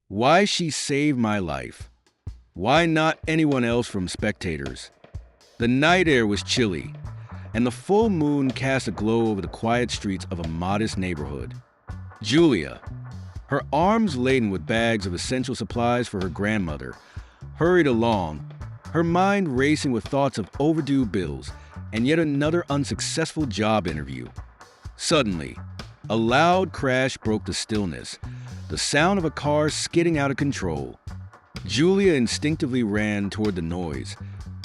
Why she saved my life. Why not anyone else from spectators? The night air was chilly, and the full moon cast a glow over the quiet streets of a modest neighborhood. Julia, her arms laden with bags of essential supplies for her grandmother, hurried along, her mind racing with thoughts of overdue bills and yet another unsuccessful job interview. Suddenly, a loud crash broke the stillness, the sound of a car skidding out of control. Julia instinctively ran toward the noise,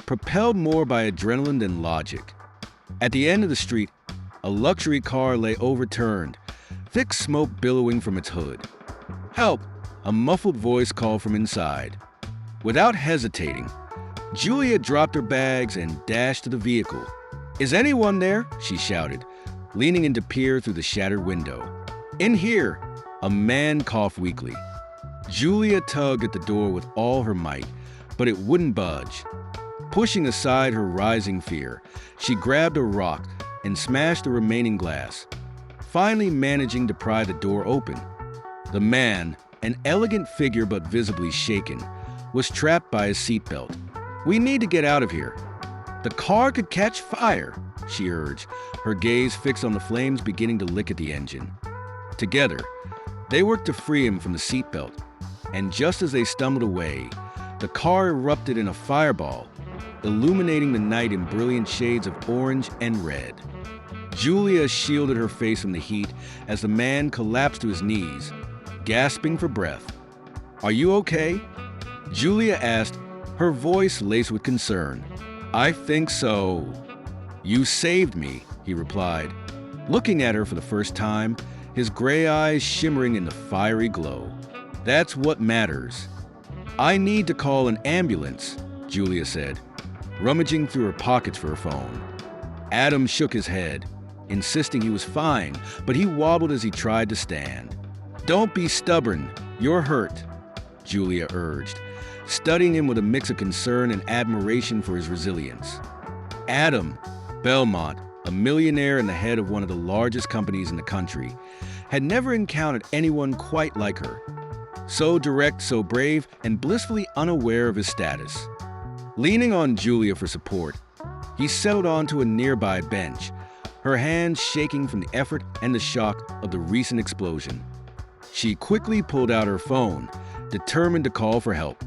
propelled more by adrenaline than logic. At the end of the street, a luxury car lay overturned, thick smoke billowing from its hood. "Help!" a muffled voice called from inside. Without hesitating, Julia dropped her bags and dashed to the vehicle. "Is anyone there?" she shouted, leaning in to peer through the shattered window. "In here!" a man coughed weakly. Julia tugged at the door with all her might, but it wouldn't budge. Pushing aside her rising fear, she grabbed a rock and smashed the remaining glass, finally managing to pry the door open. The man, an elegant figure but visibly shaken, was trapped by his seatbelt. "We need to get out of here. The car could catch fire," she urged, her gaze fixed on the flames beginning to lick at the engine. Together, they worked to free him from the seatbelt, and just as they stumbled away, the car erupted in a fireball, illuminating the night in brilliant shades of orange and red. Julia shielded her face from the heat as the man collapsed to his knees, gasping for breath. "Are you okay?" Julia asked, her voice laced with concern. "I think so." "You saved me," he replied, looking at her for the first time, his gray eyes shimmering in the fiery glow. "That's what matters." "I need to call an ambulance," Julia said, rummaging through her pockets for her phone. Adam shook his head, insisting he was fine, but he wobbled as he tried to stand. "Don't be stubborn. You're hurt," Julia urged, studying him with a mix of concern and admiration for his resilience. Adam Belmont, a millionaire and the head of one of the largest companies in the country, had never encountered anyone quite like her. So direct, so brave, and blissfully unaware of his status. Leaning on Julia for support, he settled onto a nearby bench, her hands shaking from the effort and the shock of the recent explosion. She quickly pulled out her phone, determined to call for help.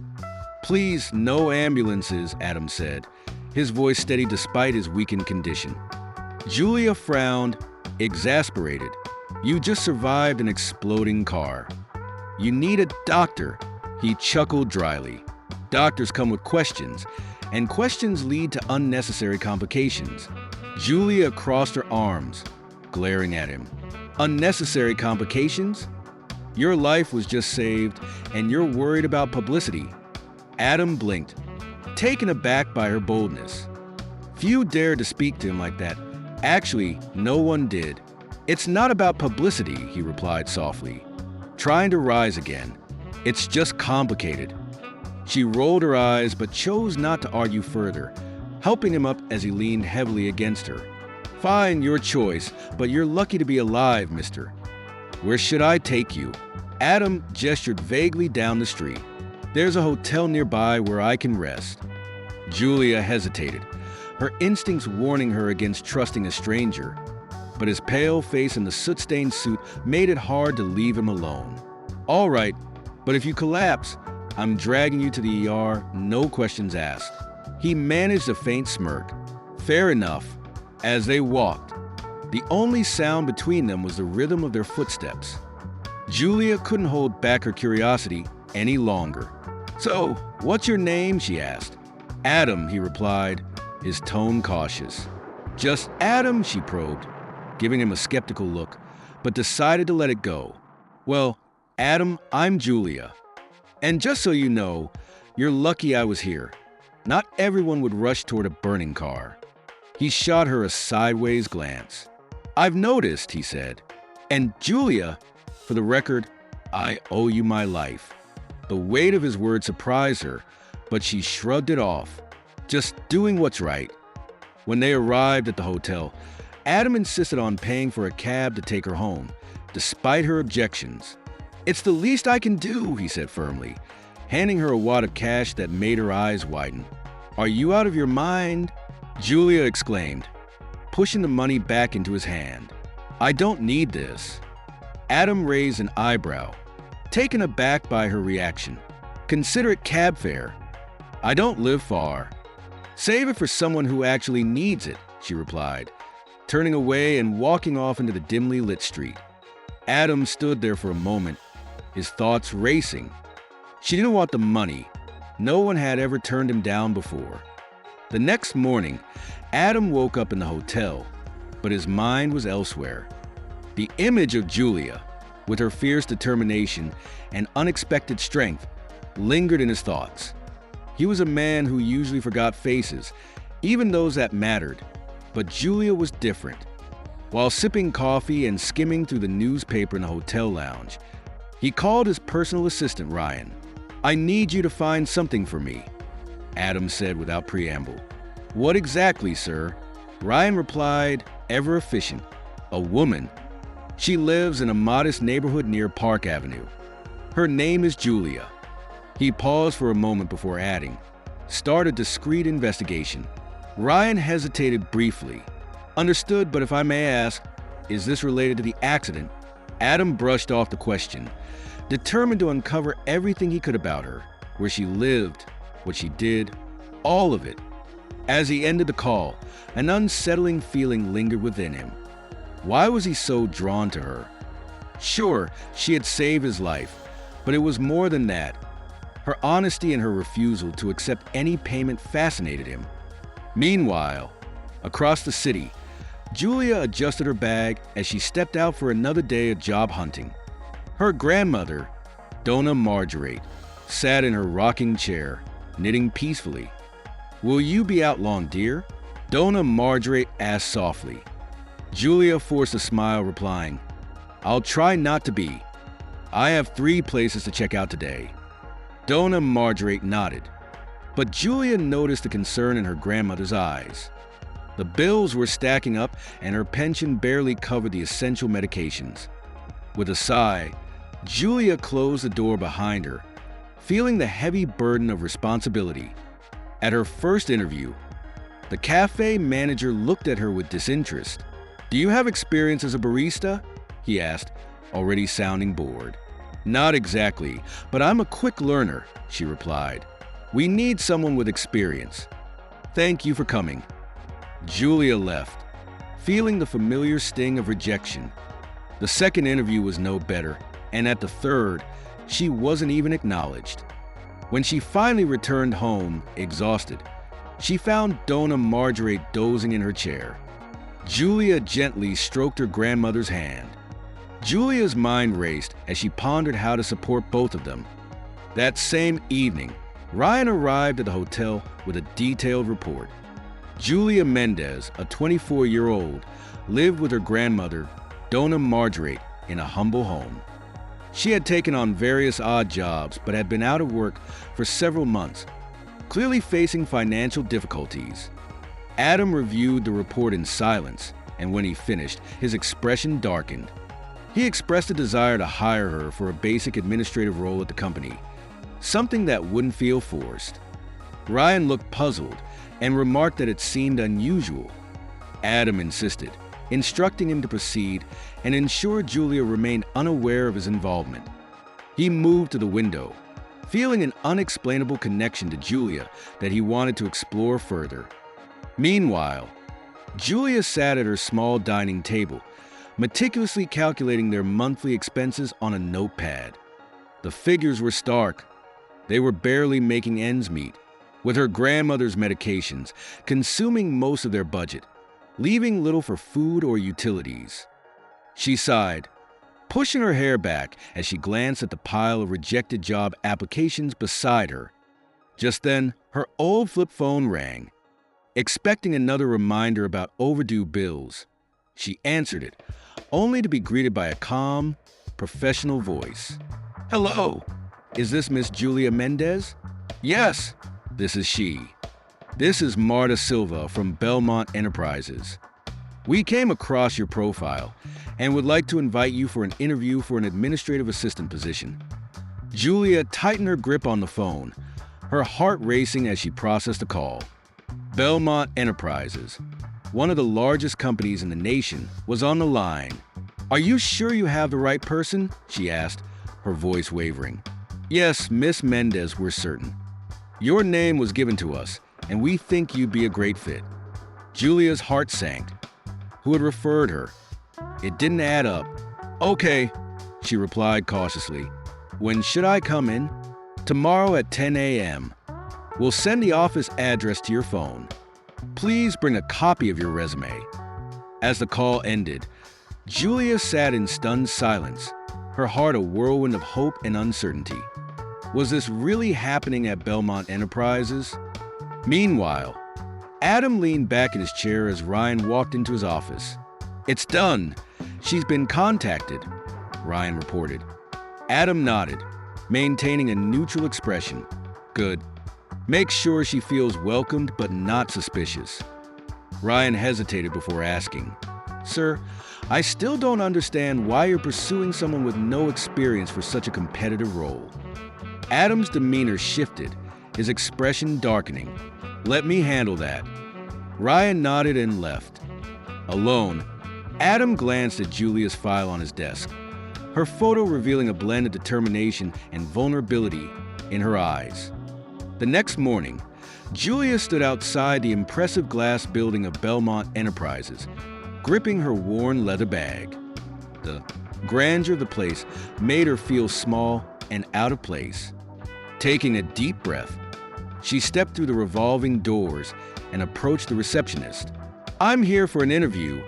"Please, no ambulances," Adam said, his voice steady despite his weakened condition. Julia frowned, exasperated. "You just survived an exploding car. You need a doctor," he chuckled dryly. "Doctors come with questions, and questions lead to unnecessary complications." Julia crossed her arms, glaring at him. "Unnecessary complications? Your life was just saved, and you're worried about publicity." Adam blinked, taken aback by her boldness. Few dared to speak to him like that. Actually, no one did. "It's not about publicity," he replied softly, trying to rise again. "It's just complicated." She rolled her eyes but chose not to argue further, helping him up as he leaned heavily against her. "Fine, your choice, but you're lucky to be alive, mister." "Where should I take you?" Adam gestured vaguely down the street. "There's a hotel nearby where I can rest." Julia hesitated, her instincts warning her against trusting a stranger, but his pale face and the soot-stained suit made it hard to leave him alone. "All right, but if you collapse, I'm dragging you to the ER, no questions asked." He managed a faint smirk. "Fair enough." As they walked, the only sound between them was the rhythm of their footsteps. Julia couldn't hold back her curiosity any longer. "So, what's your name?" she asked. "Adam," he replied, his tone cautious. "Just Adam?" she probed, giving him a skeptical look, but decided to let it go. "Well, Adam, I'm Julia. And just so you know, you're lucky I was here. Not everyone would rush toward a burning car." He shot her a sideways glance. "I've noticed," he said. "And Julia, for the record, I owe you my life." The weight of his words surprised her, but she shrugged it off. Just doing what's right. When they arrived at the hotel, Adam insisted on paying for a cab to take her home, despite her objections. "It's the least I can do," he said firmly, handing her a wad of cash that made her eyes widen. "Are you out of your mind?" Julia exclaimed, pushing the money back into his hand. "I don't need this." Adam raised an eyebrow, taken aback by her reaction. "Consider it cab fare. I don't live far." "Save it for someone who actually needs it," she replied, turning away and walking off into the dimly lit street. Adam stood there for a moment, his thoughts racing. She didn't want the money. No one had ever turned him down before. The next morning, Adam woke up in the hotel, but his mind was elsewhere. The image of Julia, with her fierce determination and unexpected strength, lingered in his thoughts. He was a man who usually forgot faces, even those that mattered, but Julia was different. While sipping coffee and skimming through the newspaper in the hotel lounge, he called his personal assistant, Ryan. "I need you to find something for me," Adam said without preamble. "What exactly, sir?" Ryan replied, ever efficient. "A woman. She lives in a modest neighborhood near Park Avenue. Her name is Julia." He paused for a moment before adding, "Start a discreet investigation." Ryan hesitated briefly. "Understood, but if I may ask, is this related to the accident?" Adam brushed off the question, determined to uncover everything he could about her, where she lived, what she did, all of it. As he ended the call, an unsettling feeling lingered within him. Why was he so drawn to her? Sure, she had saved his life, but it was more than that. Her honesty and her refusal to accept any payment fascinated him. Meanwhile, across the city, Julia adjusted her bag as she stepped out for another day of job hunting. Her grandmother, Donna Marguerite, sat in her rocking chair, knitting peacefully. "Will you be out long, dear?" Donna Marguerite asked softly. Julia forced a smile, replying, "I'll try not to be. I have 3 places to check out today." Donna Marguerite nodded, but Julia noticed the concern in her grandmother's eyes. The bills were stacking up, and her pension barely covered the essential medications. With a sigh, Julia closed the door behind her, feeling the heavy burden of responsibility. At her first interview, the cafe manager looked at her with disinterest. "Do you have experience as a barista?" he asked, already sounding bored. "Not exactly, but I'm a quick learner," she replied. "We need someone with experience. Thank you for coming." Julia left, feeling the familiar sting of rejection. The second interview was no better, and at the third, she wasn't even acknowledged. When she finally returned home, exhausted, she found Donna Marguerite dozing in her chair. Julia gently stroked her grandmother's hand. Julia's mind raced as she pondered how to support both of them. That same evening, Ryan arrived at the hotel with a detailed report. Julia Mendez, a 24-year-old, lived with her grandmother, Donna Marguerite, in a humble home. She had taken on various odd jobs but had been out of work for several months, clearly facing financial difficulties. Adam reviewed the report in silence, and when he finished, his expression darkened. He expressed a desire to hire her for a basic administrative role at the company, something that wouldn't feel forced. Ryan looked puzzled and remarked that it seemed unusual. Adam insisted, instructing him to proceed and ensure Julia remained unaware of his involvement. He moved to the window, feeling an unexplainable connection to Julia that he wanted to explore further. Meanwhile, Julia sat at her small dining table, meticulously calculating their monthly expenses on a notepad. The figures were stark. They were barely making ends meet, with her grandmother's medications consuming most of their budget, leaving little for food or utilities. She sighed, pushing her hair back as she glanced at the pile of rejected job applications beside her. Just then, her old flip phone rang. Expecting another reminder about overdue bills, she answered it, only to be greeted by a calm, professional voice. "Hello, is this Miss Julia Mendez?" "Yes, this is she. This is Marta Silva from Belmont Enterprises." We came across your profile and would like to invite you for an interview for an administrative assistant position. Julia tightened her grip on the phone, her heart racing as she processed the call. Belmont Enterprises, one of the largest companies in the nation, was on the line. "Are you sure you have the right person?" she asked, her voice wavering. "Yes, Miss Mendez, we're certain. Your name was given to us, and we think you'd be a great fit." Julia's heart sank. Who had referred her? It didn't add up. "Okay," she replied cautiously. "When should I come in?" "Tomorrow at 10 a.m. We'll send the office address to your phone. Please bring a copy of your resume." As the call ended, Julia sat in stunned silence, her heart a whirlwind of hope and uncertainty. Was this really happening at Belmont Enterprises? Meanwhile, Adam leaned back in his chair as Ryan walked into his office. "It's done. She's been contacted," Ryan reported. Adam nodded, maintaining a neutral expression. "Good. Make sure she feels welcomed but not suspicious." Ryan hesitated before asking, "Sir, I still don't understand why you're pursuing someone with no experience for such a competitive role." Adam's demeanor shifted, his expression darkening. "Let me handle that." Ryan nodded and left. Alone, Adam glanced at Julia's file on his desk, her photo revealing a blend of determination and vulnerability in her eyes. The next morning, Julia stood outside the impressive glass building of Belmont Enterprises, gripping her worn leather bag. The grandeur of the place made her feel small and out of place. Taking a deep breath, she stepped through the revolving doors and approached the receptionist. "I'm here for an interview,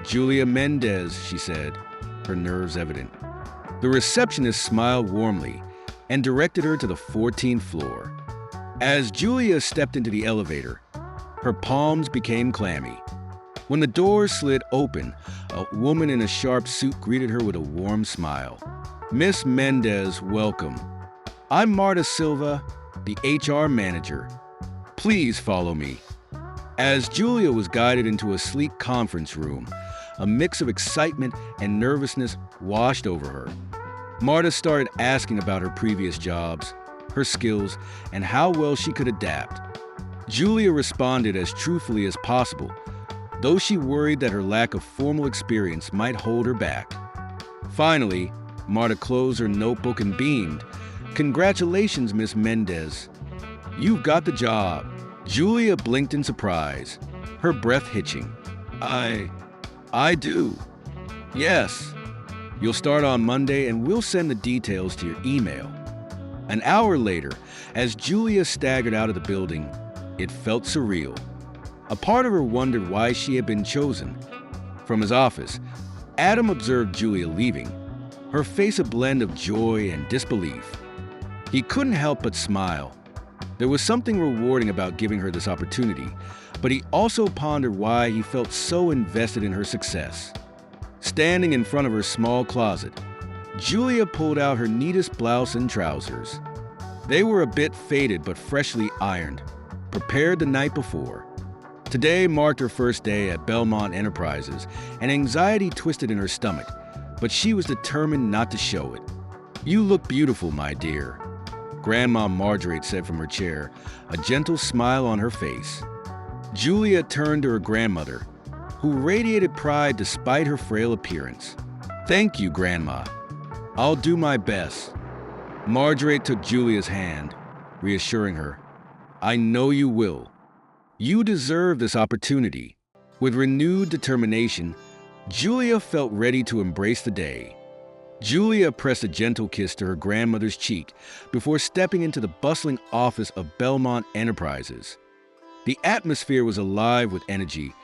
Julia Mendez," she said, her nerves evident. The receptionist smiled warmly and directed her to the 14th floor. As Julia stepped into the elevator, her palms became clammy. When the doors slid open, a woman in a sharp suit greeted her with a warm smile. "Miss Mendez, welcome. I'm Marta Silva, the HR manager. Please follow me." As Julia was guided into a sleek conference room, a mix of excitement and nervousness washed over her. Marta started asking about her previous jobs, her skills, and how well she could adapt. Julia responded as truthfully as possible, though she worried that her lack of formal experience might hold her back. Finally, Marta closed her notebook and beamed. "Congratulations, Miss Mendez. You've got the job." Julia blinked in surprise, her breath hitching. I do. Yes. You'll start on Monday and we'll send the details to your email." An hour later, as Julia staggered out of the building, it felt surreal. A part of her wondered why she had been chosen. From his office, Adam observed Julia leaving, her face a blend of joy and disbelief. He couldn't help but smile. There was something rewarding about giving her this opportunity, but he also pondered why he felt so invested in her success. Standing in front of her small closet, Julia pulled out her neatest blouse and trousers. They were a bit faded but freshly ironed, prepared the night before. Today marked her first day at Belmont Enterprises, and anxiety twisted in her stomach, but she was determined not to show it. "You look beautiful, my dear," Grandma Marguerite said from her chair, a gentle smile on her face. Julia turned to her grandmother, who radiated pride despite her frail appearance. "Thank you, Grandma. I'll do my best." Marguerite took Julia's hand, reassuring her, "I know you will. You deserve this opportunity." With renewed determination, Julia felt ready to embrace the day. Julia pressed a gentle kiss to her grandmother's cheek before stepping into the bustling office of Belmont Enterprises. The atmosphere was alive with energy,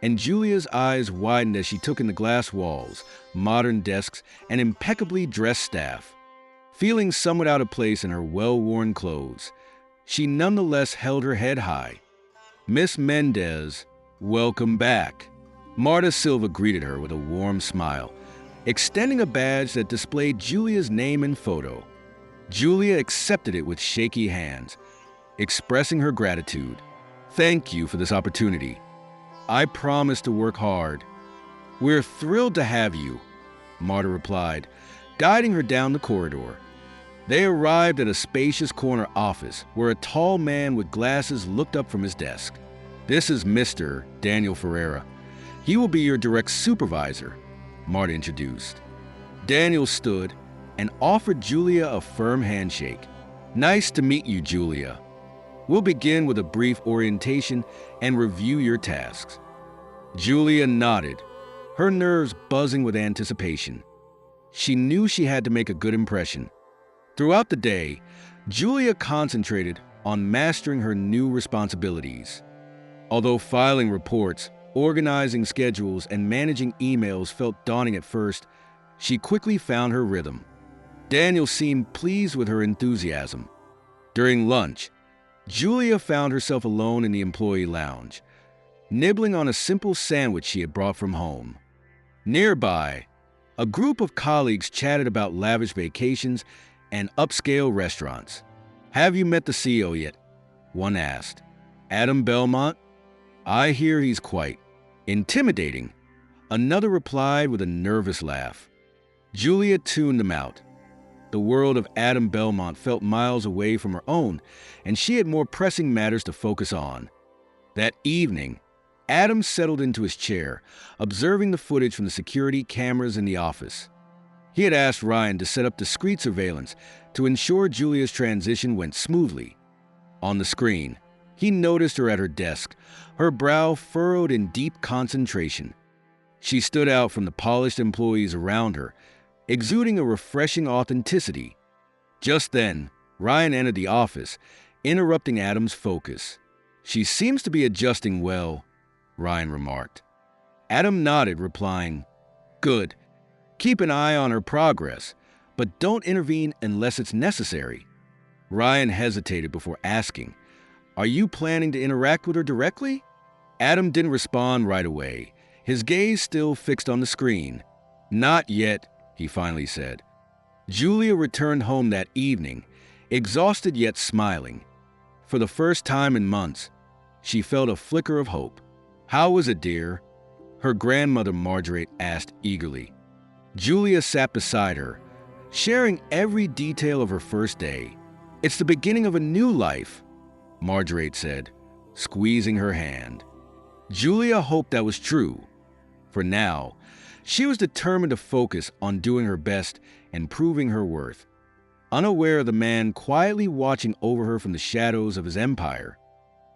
and Julia's eyes widened as she took in the glass walls, modern desks, and impeccably dressed staff. Feeling somewhat out of place in her well-worn clothes, she nonetheless held her head high. "Miss Mendez, welcome back." Marta Silva greeted her with a warm smile, extending a badge that displayed Julia's name and photo. Julia accepted it with shaky hands, expressing her gratitude. "Thank you for this opportunity. I promise to work hard "We're thrilled to have you," Marta replied, guiding her down the corridor. They arrived at a spacious corner office where a tall man with glasses looked up from his desk. "This is Mr. Daniel Ferreira. He will be your direct supervisor," Marta introduced. Daniel stood and offered Julia a firm handshake. "Nice to meet you, Julia. We'll begin with a brief orientation and review your tasks." Julia nodded, her nerves buzzing with anticipation. She knew she had to make a good impression. Throughout the day, Julia concentrated on mastering her new responsibilities. Although filing reports, organizing schedules, and managing emails felt daunting at first, she quickly found her rhythm. Daniel seemed pleased with her enthusiasm. During lunch, Julia found herself alone in the employee lounge, nibbling on a simple sandwich she had brought from home. Nearby, a group of colleagues chatted about lavish vacations and upscale restaurants. "Have you met the CEO yet?" one asked. "Adam Belmont? I hear he's quite intimidating," another replied with a nervous laugh. Julia tuned them out. The world of Adam Belmont felt miles away from her own, and she had more pressing matters to focus on. That evening, Adam settled into his chair, observing the footage from the security cameras in the office. He had asked Ryan to set up discreet surveillance to ensure Julia's transition went smoothly. On the screen, he noticed her at her desk, her brow furrowed in deep concentration. She stood out from the polished employees around her, exuding a refreshing authenticity. Just then, Ryan entered the office, interrupting Adam's focus. "She seems to be adjusting well," Ryan remarked. Adam nodded, replying, "Good. Keep an eye on her progress, but don't intervene unless it's necessary." Ryan hesitated before asking, "Are you planning to interact with her directly?" Adam didn't respond right away, his gaze still fixed on the screen. "Not yet," he finally said. Julia returned home that evening, exhausted yet smiling. For the first time in months, she felt a flicker of hope. "How was it, dear?" her grandmother Margaret asked eagerly. Julia sat beside her, sharing every detail of her first day. "It's the beginning of a new life," Margaret said, squeezing her hand. Julia hoped that was true. For now, she was determined to focus on doing her best and proving her worth, unaware of the man quietly watching over her from the shadows of his empire.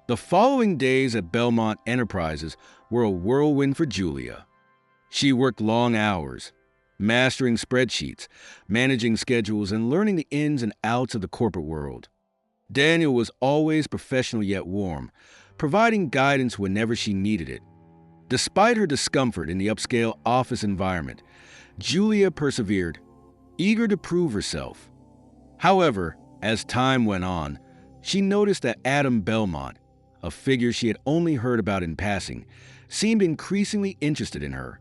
The following days at Belmont Enterprises were a whirlwind for Julia. She worked long hours, mastering spreadsheets, managing schedules, and learning the ins and outs of the corporate world. Daniel was always professional yet warm, providing guidance whenever she needed it. Despite her discomfort in the upscale office environment, Julia persevered, eager to prove herself. However, as time went on, she noticed that Adam Belmont, a figure she had only heard about in passing, seemed increasingly interested in her.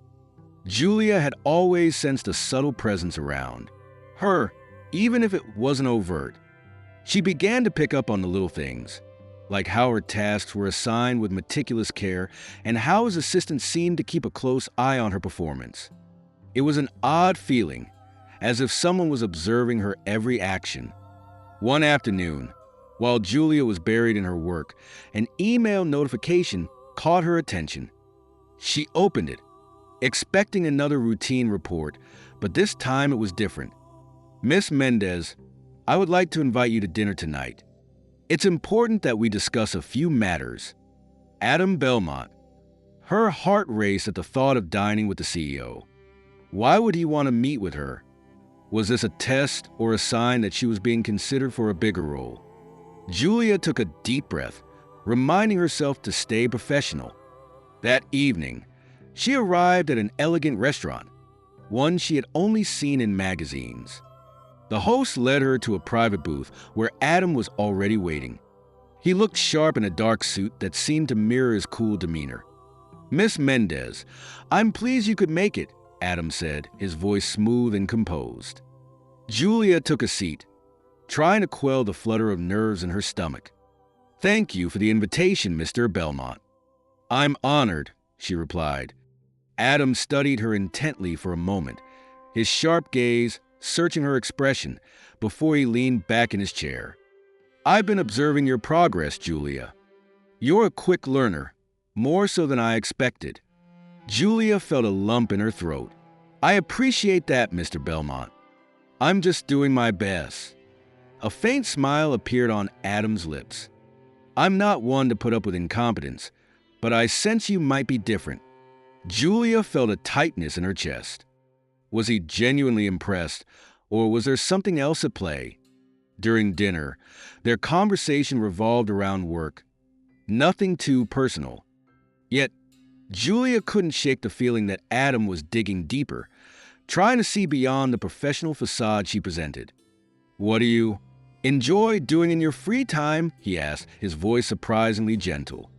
Julia had always sensed a subtle presence around her, even if it wasn't overt. She began to pick up on the little things, like how her tasks were assigned with meticulous care and how his assistant seemed to keep a close eye on her performance. It was an odd feeling, as if someone was observing her every action. One afternoon, while Julia was buried in her work, an email notification caught her attention. She opened it, expecting another routine report, but this time it was different. "Miss Mendez, I would like to invite you to dinner tonight. It's important that we discuss a few matters." Adam Belmont. Her heart raced at the thought of dining with the CEO. Why would he want to meet with her? Was this a test or a sign that she was being considered for a bigger role? Julia took a deep breath, reminding herself to stay professional. That evening, she arrived at an elegant restaurant, one she had only seen in magazines. The host led her to a private booth where Adam was already waiting. He looked sharp in a dark suit that seemed to mirror his cool demeanor. "Miss Mendez, I'm pleased you could make it," Adam said, his voice smooth and composed. Julia took a seat, trying to quell the flutter of nerves in her stomach. "Thank you for the invitation, Mr. Belmont." "I'm honored," she replied, Adam studied her intently for a moment, his sharp gaze searching her expression before he leaned back in his chair. "I've been observing your progress, Julia. You're a quick learner, more so than I expected." Julia felt a lump in her throat. "I appreciate that, Mr. Belmont. I'm just doing my best." A faint smile appeared on Adam's lips. "I'm not one to put up with incompetence, but I sense you might be different." Julia felt a tightness in her chest. Was he genuinely impressed, or was there something else at play? During dinner, their conversation revolved around work. Nothing too personal. Yet, Julia couldn't shake the feeling that Adam was digging deeper, trying to see beyond the professional facade she presented. "What do you enjoy doing in your free time?" he asked, his voice surprisingly gentle.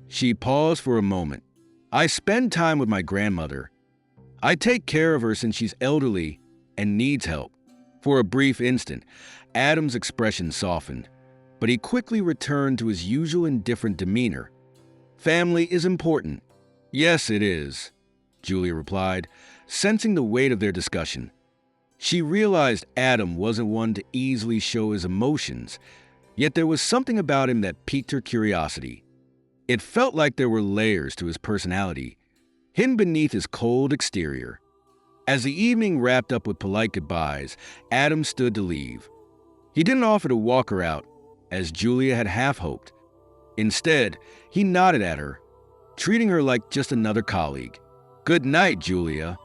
She paused for a moment. "I spend time with my grandmother. I take care of her since she's elderly and needs help." For a brief instant, Adam's expression softened, but he quickly returned to his usual indifferent demeanor. "Family is important." "Yes, it is," Julia replied, sensing the weight of their discussion. She realized Adam wasn't one to easily show his emotions, yet there was something about him that piqued her curiosity. It felt like there were layers to his personality, hidden beneath his cold exterior. As the evening wrapped up with polite goodbyes, Adam stood to leave. He didn't offer to walk her out, as Julia had half hoped. Instead, he nodded at her, treating her like just another colleague. "Good night, Julia.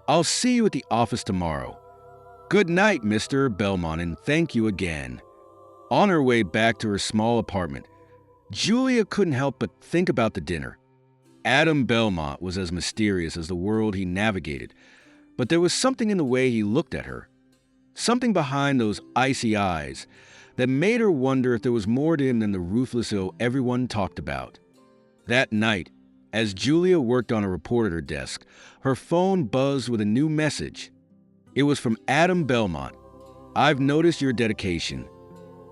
I'll see you at the office tomorrow." "Good night, Mr. Belmont, and thank you again." On her way back to her small apartment, Julia couldn't help but think about the dinner. Adam Belmont was as mysterious as the world he navigated, but there was something in the way he looked at her, something behind those icy eyes that made her wonder if there was more to him than the ruthless ill everyone talked about. That night, as Julia worked on a report at her desk, her phone buzzed with a new message. It was from Adam Belmont. "I've noticed your dedication.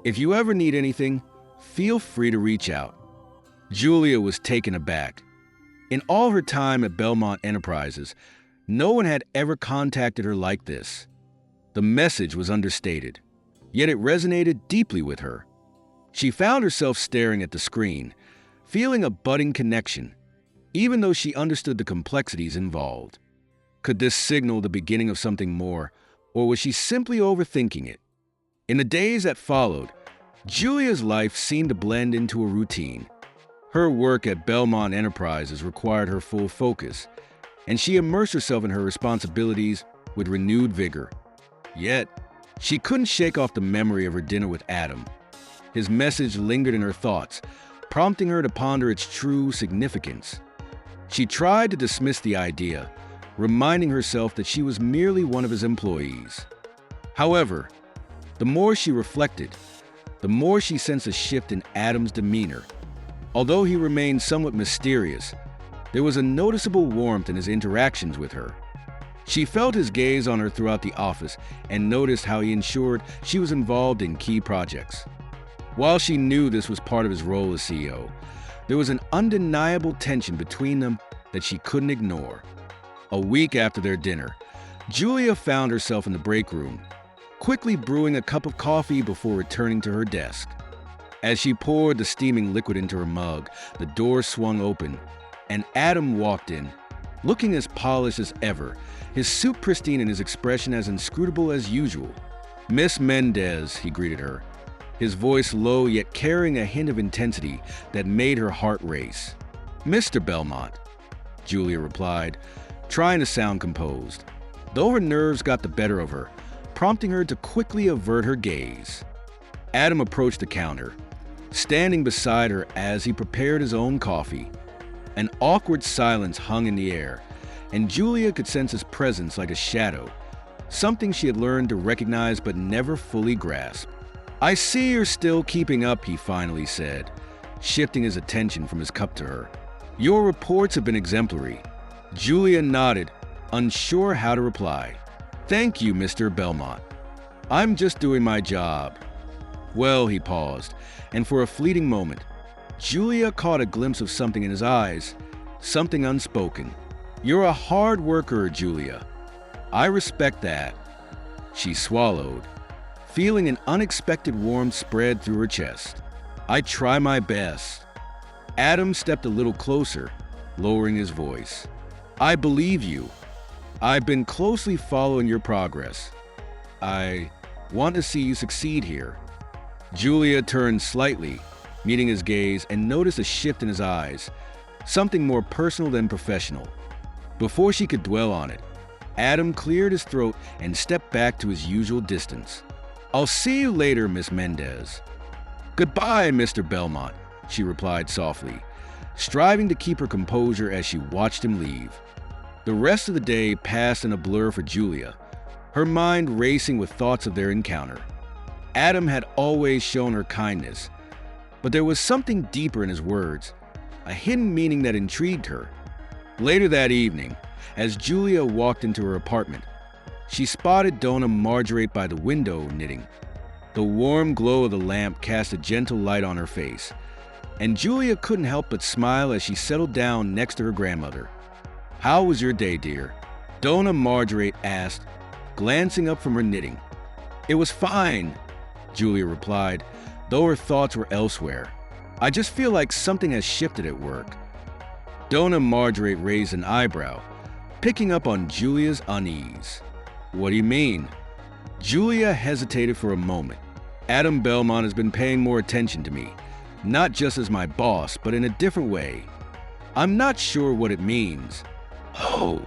If you ever need anything, feel free to reach out." Julia was taken aback. In all her time at Belmont Enterprises, no one had ever contacted her like this. The message was understated, yet it resonated deeply with her. She found herself staring at the screen, feeling a budding connection, even though she understood the complexities involved. Could this signal the beginning of something more, or was she simply overthinking it? In the days that followed, Julia's life seemed to blend into a routine. Her work at Belmont Enterprises required her full focus, and she immersed herself in her responsibilities with renewed vigor. Yet, she couldn't shake off the memory of her dinner with Adam. His message lingered in her thoughts, prompting her to ponder its true significance. She tried to dismiss the idea, reminding herself that she was merely one of his employees. However, the more she reflected, the more she sensed a shift in Adam's demeanor. Although he remained somewhat mysterious, there was a noticeable warmth in his interactions with her. She felt his gaze on her throughout the office and noticed how he ensured she was involved in key projects. While she knew this was part of his role as CEO, there was an undeniable tension between them that she couldn't ignore. A week after their dinner, Julia found herself in the break room, quickly brewing a cup of coffee before returning to her desk. As she poured the steaming liquid into her mug, the door swung open, and Adam walked in, looking as polished as ever, his suit pristine and his expression as inscrutable as usual. "Miss Mendez," he greeted her, his voice low yet carrying a hint of intensity that made her heart race. "Mr. Belmont," Julia replied, trying to sound composed, though her nerves got the better of her, prompting her to quickly avert her gaze. Adam approached the counter, standing beside her as he prepared his own coffee. An awkward silence hung in the air, and Julia could sense his presence like a shadow, something she had learned to recognize but never fully grasp. "I see you're still keeping up," he finally said, shifting his attention from his cup to her. "Your reports have been exemplary." Julia nodded, unsure how to reply. "Thank you, Mr. Belmont. I'm just doing my job." "Well," he paused, and for a fleeting moment, Julia caught a glimpse of something in his eyes, something unspoken. You're a hard worker, Julia. I respect that. She swallowed, feeling an unexpected warmth spread through her chest. I try my best. Adam stepped a little closer, lowering his voice. I believe you. I've been closely following your progress. I want to see you succeed here. Julia turned slightly, meeting his gaze, and noticed a shift in his eyes, something more personal than professional. Before she could dwell on it, Adam cleared his throat and stepped back to his usual distance. I'll see you later, Miss Mendez. Goodbye, Mr. Belmont, she replied softly, striving to keep her composure as she watched him leave. The rest of the day passed in a blur for Julia, her mind racing with thoughts of their encounter. Adam had always shown her kindness, but there was something deeper in his words, a hidden meaning that intrigued her. Later that evening, as Julia walked into her apartment, she spotted Donna Margarete by the window knitting. The warm glow of the lamp cast a gentle light on her face, and Julia couldn't help but smile as she settled down next to her grandmother. How was your day, dear? Donna Margarete asked, glancing up from her knitting. It was fine, Julia replied, though her thoughts were elsewhere. I just feel like something has shifted at work. Donna Margarete raised an eyebrow, picking up on Julia's unease. What do you mean? Julia hesitated for a moment. Adam Belmont has been paying more attention to me, not just as my boss, but in a different way. I'm not sure what it means. Oh,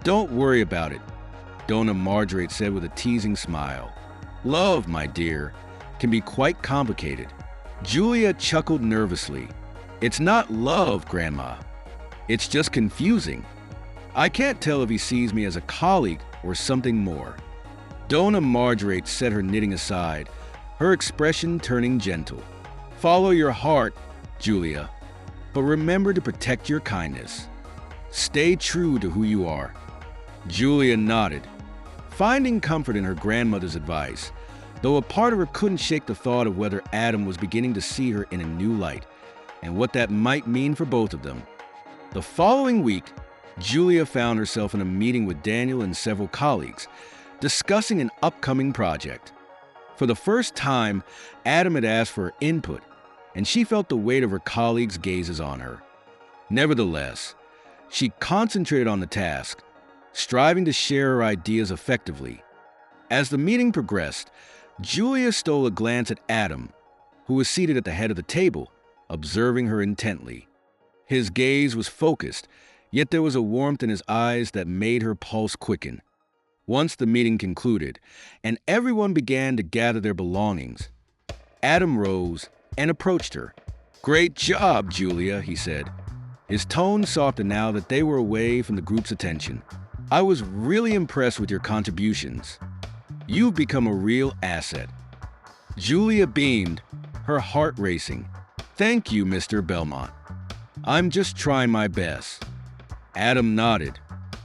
don't worry about it, Donna Margarete said with a teasing smile. Love, my dear, can be quite complicated. Julia chuckled nervously. It's not love, Grandma. It's just confusing. I can't tell if he sees me as a colleague or something more. Donna Margarete set her knitting aside, her expression turning gentle. Follow your heart, Julia, but remember to protect your kindness. Stay true to who you are. Julia nodded, finding comfort in her grandmother's advice, though a part of her couldn't shake the thought of whether Adam was beginning to see her in a new light, and what that might mean for both of them. The following week, Julia found herself in a meeting with Daniel and several colleagues, discussing an upcoming project. For the first time, Adam had asked for her input, and she felt the weight of her colleagues' gazes on her. Nevertheless, she concentrated on the task, striving to share her ideas effectively. As the meeting progressed, Julia stole a glance at Adam, who was seated at the head of the table, observing her intently. His gaze was focused, yet there was a warmth in his eyes that made her pulse quicken. Once the meeting concluded, and everyone began to gather their belongings, Adam rose and approached her. Great job, Julia, he said. His tone softened now that they were away from the group's attention. I was really impressed with your contributions. You've become a real asset. Julia beamed, her heart racing. Thank you, Mr. Belmont. I'm just trying my best. Adam nodded,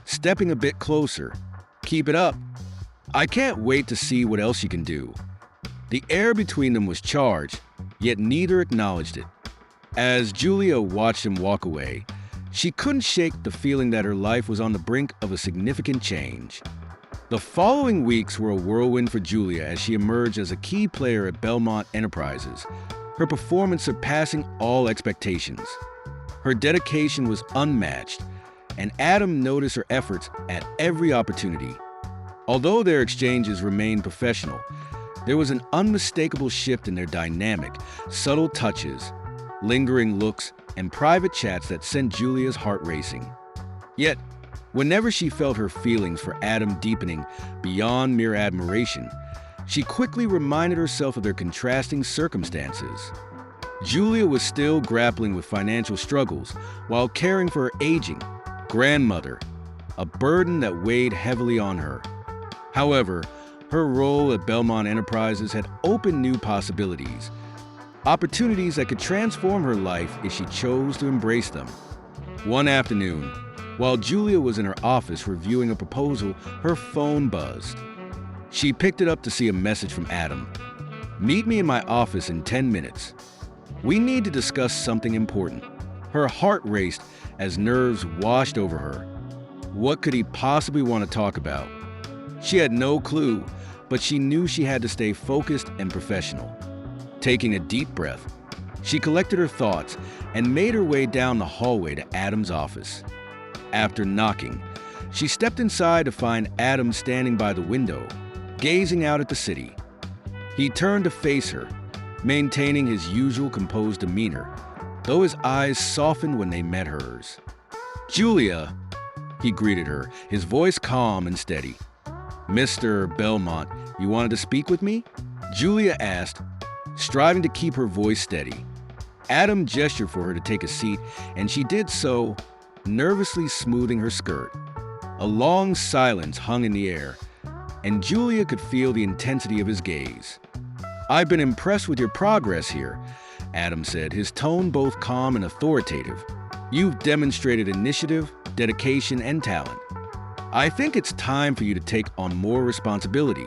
stepping a bit closer. Keep it up. I can't wait to see what else you can do. The air between them was charged, yet neither acknowledged it. As Julia watched him walk away, she couldn't shake the feeling that her life was on the brink of a significant change. The following weeks were a whirlwind for Julia as she emerged as a key player at Belmont Enterprises, her performance surpassing all expectations. Her dedication was unmatched, and Adam noticed her efforts at every opportunity. Although their exchanges remained professional, there was an unmistakable shift in their dynamic, subtle touches, lingering looks, and private chats that sent Julia's heart racing. Yet, whenever she felt her feelings for Adam deepening beyond mere admiration, she quickly reminded herself of their contrasting circumstances. Julia was still grappling with financial struggles while caring for her aging grandmother, a burden that weighed heavily on her. However, her role at Belmont Enterprises had opened new possibilities, opportunities that could transform her life if she chose to embrace them. One afternoon, while Julia was in her office reviewing a proposal, her phone buzzed. She picked it up to see a message from Adam. Meet me in my office in 10 minutes. We need to discuss something important. Her heart raced as nerves washed over her. What could he possibly want to talk about? She had no clue, but she knew she had to stay focused and professional. Taking a deep breath, she collected her thoughts and made her way down the hallway to Adam's office. After knocking, she stepped inside to find Adam standing by the window, gazing out at the city. He turned to face her, maintaining his usual composed demeanor, though his eyes softened when they met hers. "Julia," he greeted her, his voice calm and steady. "Mr. Belmont, you wanted to speak with me?" Julia asked, striving to keep her voice steady. Adam gestured for her to take a seat, and she did so, nervously smoothing her skirt. A long silence hung in the air, and Julia could feel the intensity of his gaze. "I've been impressed with your progress here," Adam said, his tone both calm and authoritative. "You've demonstrated initiative, dedication, and talent. I think it's time for you to take on more responsibility."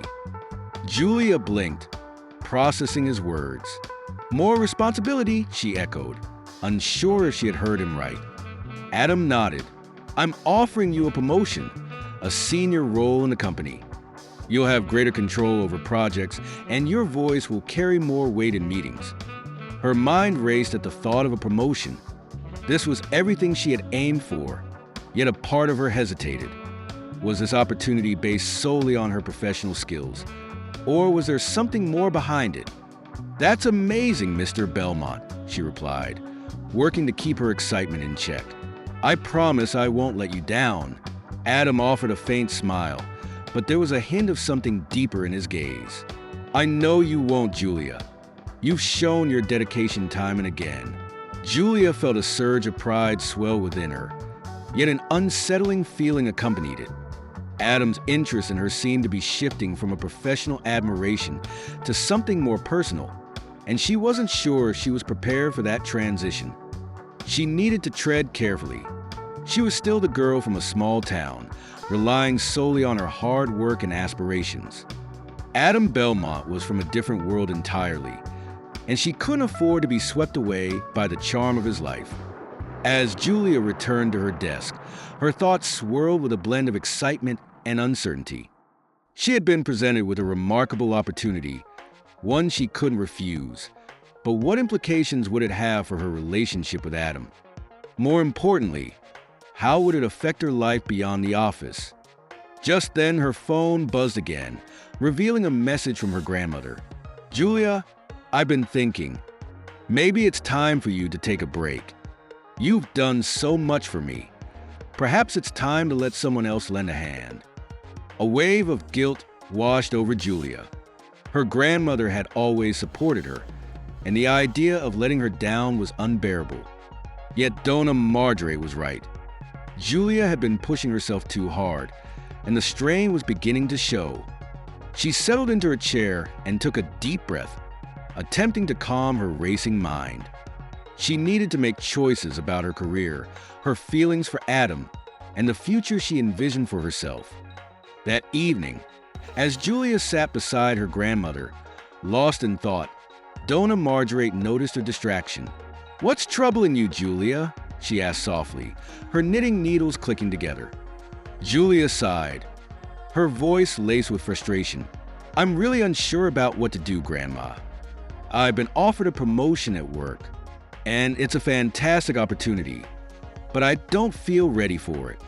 Julia blinked, processing his words. "More responsibility?" she echoed, unsure if she had heard him right. Adam nodded. "I'm offering you a promotion, a senior role in the company. You'll have greater control over projects, and your voice will carry more weight in meetings." Her mind raced at the thought of a promotion. This was everything she had aimed for, yet a part of her hesitated. Was this opportunity based solely on her professional skills, or was there something more behind it? "That's amazing, Mr. Belmont," she replied, working to keep her excitement in check. "I promise I won't let you down." Adam offered a faint smile, but there was a hint of something deeper in his gaze. "I know you won't, Julia. You've shown your dedication time and again." Julia felt a surge of pride swell within her, yet an unsettling feeling accompanied it. Adam's interest in her seemed to be shifting from a professional admiration to something more personal, and she wasn't sure she was prepared for that transition. She needed to tread carefully. She was still the girl from a small town, relying solely on her hard work and aspirations. Adam Belmont was from a different world entirely, and she couldn't afford to be swept away by the charm of his life. As Julia returned to her desk, her thoughts swirled with a blend of excitement and uncertainty. She had been presented with a remarkable opportunity, one she couldn't refuse. But what implications would it have for her relationship with Adam? More importantly, how would it affect her life beyond the office? Just then, her phone buzzed again, revealing a message from her grandmother. "Julia, I've been thinking. Maybe it's time for you to take a break. You've done so much for me. Perhaps it's time to let someone else lend a hand." A wave of guilt washed over Julia. Her grandmother had always supported her, and the idea of letting her down was unbearable. Yet Donna Marjorie was right. Julia had been pushing herself too hard, and the strain was beginning to show. She settled into her chair and took a deep breath, attempting to calm her racing mind. She needed to make choices about her career, her feelings for Adam, and the future she envisioned for herself. That evening, as Julia sat beside her grandmother, lost in thought, Donna Marjorie noticed her distraction. "What's troubling you, Julia?" she asked softly, her knitting needles clicking together. Julia sighed, her voice laced with frustration. "I'm really unsure about what to do, Grandma. I've been offered a promotion at work, and it's a fantastic opportunity, but I don't feel ready for it.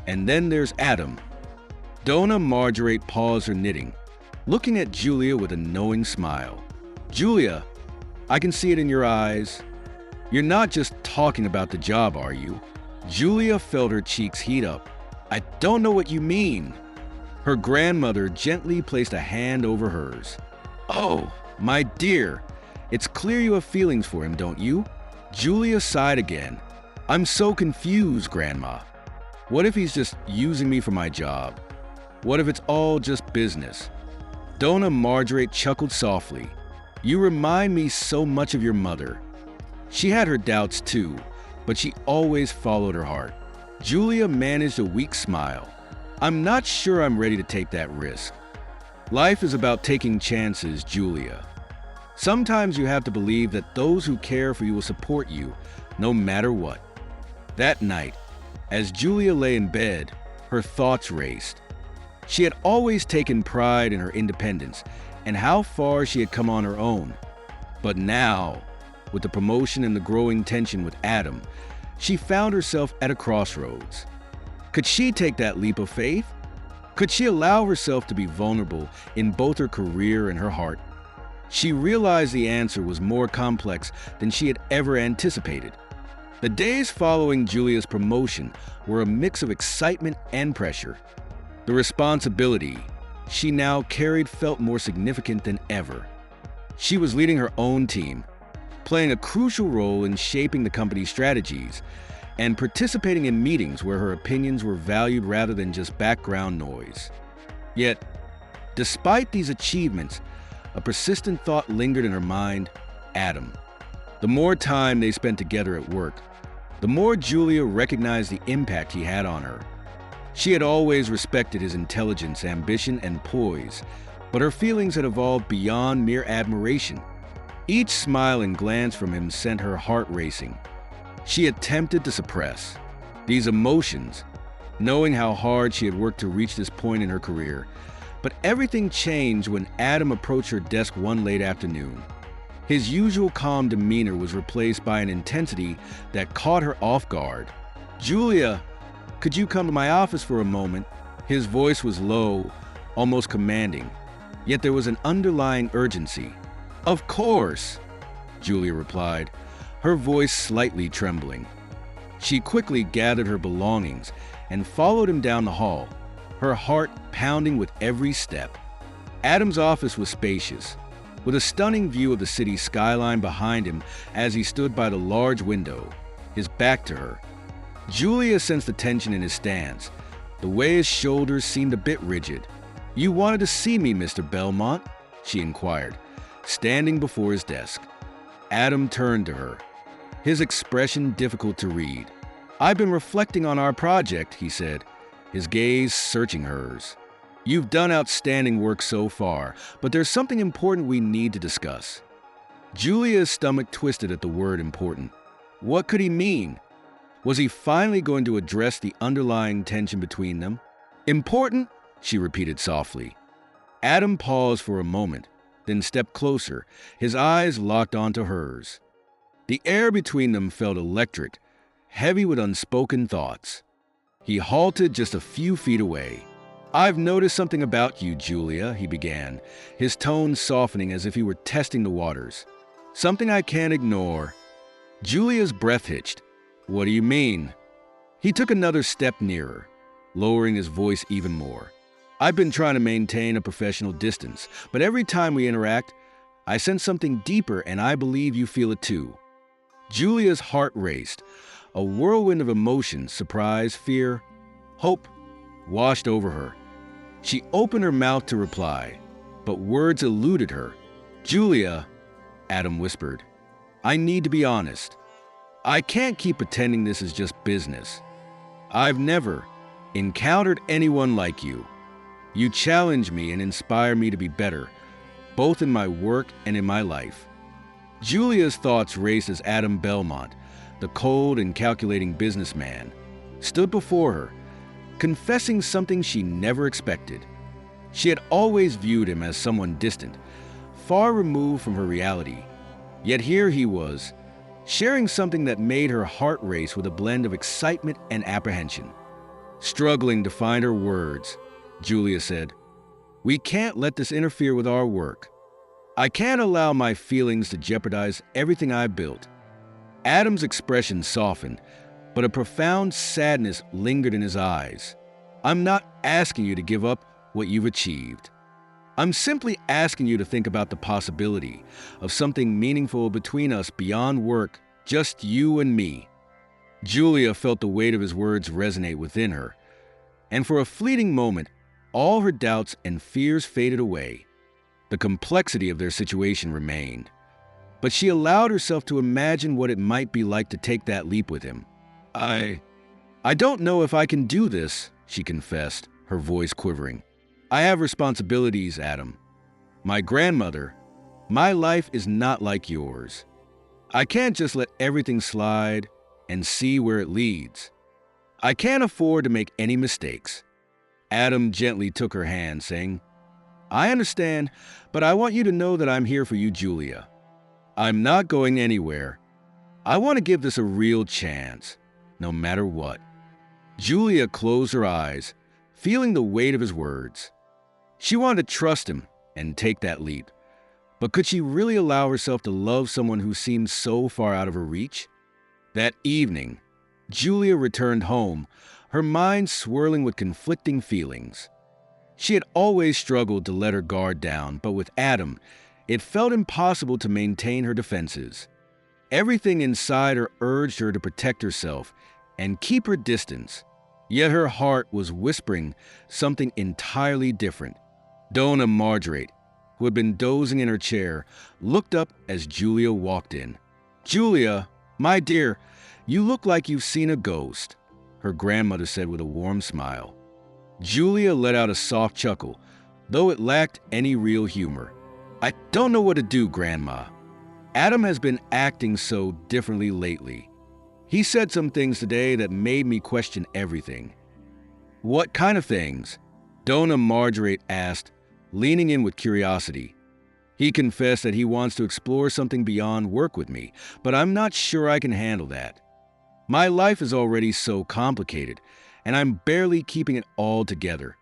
And then there's Adam." Donna Marjorie paused her knitting, looking at Julia with a knowing smile. "Julia, I can see it in your eyes. You're not just talking about the job, are you?" Julia felt her cheeks heat up. "I don't know what you mean." Her grandmother gently placed a hand over hers. "Oh, my dear, it's clear you have feelings for him, don't you?" Julia sighed again. "I'm so confused, Grandma. What if he's just using me for my job? What if it's all just business?" Donna Marjorie chuckled softly. "You remind me so much of your mother. She had her doubts too, but she always followed her heart." Julia managed a weak smile. "I'm not sure I'm ready to take that risk. Life is about taking chances, Julia. Sometimes you have to believe that those who care for you will support you, no matter what." That night, as Julia lay in bed, Her thoughts raced. She had always taken pride in her independence and how far she had come on her own. But now, with the promotion and the growing tension with Adam, she found herself at a crossroads. Could she take that leap of faith? Could she allow herself to be vulnerable in both her career and her heart? She realized the answer was more complex than she had ever anticipated. The days following Julia's promotion were a mix of excitement and pressure. The responsibility she now carried felt more significant than ever. She was leading her own team, playing a crucial role in shaping the company's strategies, and participating in meetings where her opinions were valued rather than just background noise. Yet, despite these achievements, a persistent thought lingered in her mind: Adam. The more time they spent together at work, the more Julia recognized the impact he had on her. She had always respected his intelligence, ambition, and poise, but her feelings had evolved beyond mere admiration. Each smile and glance from him sent her heart racing. She attempted to suppress these emotions, knowing how hard she had worked to reach this point in her career. But everything changed when Adam approached her desk one late afternoon. His usual calm demeanor was replaced by an intensity that caught her off guard. "Julia, could you come to my office for a moment?" His voice was low, almost commanding, yet there was an underlying urgency. "Of course," Julia replied, her voice slightly trembling. She quickly gathered her belongings and followed him down the hall, her heart pounding with every step. Adam's office was spacious, with a stunning view of the city skyline behind him as he stood by the large window, his back to her. Julia sensed the tension in his stance, the way his shoulders seemed a bit rigid. "You wanted to see me, Mr. Belmont?" she inquired, standing before his desk. Adam turned to her, his expression difficult to read. "I've been reflecting on our project," he said, his gaze searching hers. "You've done outstanding work so far, but there's something important we need to discuss." Julia's stomach twisted at the word important. What could he mean? Was he finally going to address the underlying tension between them? "Important?" she repeated softly. Adam paused for a moment, then stepped closer, his eyes locked onto hers. The air between them felt electric, heavy with unspoken thoughts. He halted just a few feet away. "I've noticed something about you, Julia," he began, his tone softening as if he were testing the waters. "Something I can't ignore." Julia's breath hitched. "What do you mean?" He took another step nearer, lowering his voice even more. "I've been trying to maintain a professional distance, but every time we interact, I sense something deeper, and I believe you feel it too." Julia's heart raced. A whirlwind of emotions, surprise, fear, hope, washed over her. She opened her mouth to reply, but words eluded her. "Julia," Adam whispered, "I need to be honest. I can't keep pretending this is just business. I've never encountered anyone like you. You challenge me and inspire me to be better, both in my work and in my life." Julia's thoughts raced as Adam Belmont, the cold and calculating businessman, stood before her, confessing something she never expected. She had always viewed him as someone distant, far removed from her reality. Yet here he was, sharing something that made her heart race with a blend of excitement and apprehension. Struggling to find her words, Julia said, "We can't let this interfere with our work. I can't allow my feelings to jeopardize everything I've built." Adam's expression softened, but a profound sadness lingered in his eyes. "I'm not asking you to give up what you've achieved. I'm simply asking you to think about the possibility of something meaningful between us beyond work, just you and me." Julia felt the weight of his words resonate within her, and for a fleeting moment, all her doubts and fears faded away. The complexity of their situation remained, but she allowed herself to imagine what it might be like to take that leap with him. I don't know if I can do this," she confessed, her voice quivering. "I have responsibilities, Adam. My grandmother. My life is not like yours. I can't just let everything slide and see where it leads. I can't afford to make any mistakes. Adam gently took her hand, saying, I understand, but I want you to know that I'm here for you, Julia. I'm not going anywhere. I want to give this a real chance, no matter what. Julia closed her eyes, feeling the weight of his words. She wanted to trust him and take that leap. But could she really allow herself to love someone who seemed so far out of her reach? That evening, Julia returned home, her mind swirling with conflicting feelings. She had always struggled to let her guard down, but with Adam, it felt impossible to maintain her defenses. Everything inside her urged her to protect herself and keep her distance, yet her heart was whispering something entirely different. Donna Margaret, who had been dozing in her chair, looked up as Julia walked in. Julia, my dear, you look like you've seen a ghost, her grandmother said with a warm smile. Julia let out a soft chuckle, though it lacked any real humor. I don't know what to do, Grandma. Adam has been acting so differently lately. He said some things today that made me question everything. What kind of things? Donna Margaret asked, leaning in with curiosity. He confessed that he wants to explore something beyond work with me, but I'm not sure I can handle that. My life is already so complicated, and I'm barely keeping it all together.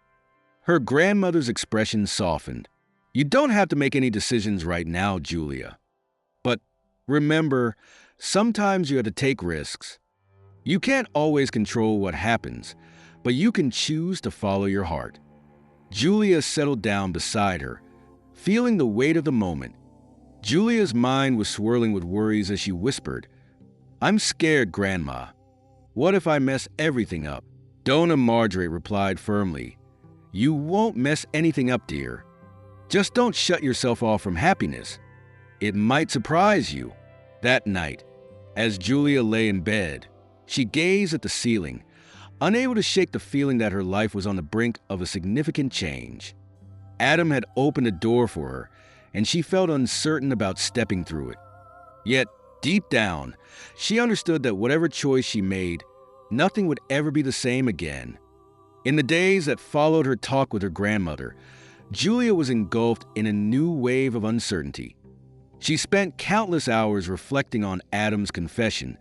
Her grandmother's expression softened. You don't have to make any decisions right now, Julia. But remember, sometimes you have to take risks. You can't always control what happens, but you can choose to follow your heart. Julia settled down beside her, feeling the weight of the moment. Julia's mind was swirling with worries as she whispered, I'm scared, Grandma. What if I mess everything up? Donna Margaret replied firmly, You won't mess anything up, dear. Just don't shut yourself off from happiness. It might surprise you. That night, as Julia lay in bed, she gazed at the ceiling, unable to shake the feeling that her life was on the brink of a significant change. Adam had opened a door for her, and she felt uncertain about stepping through it. Yet, deep down, she understood that whatever choice she made, nothing would ever be the same again. In the days that followed her talk with her grandmother, Julia was engulfed in a new wave of uncertainty. She spent countless hours reflecting on Adam's confession,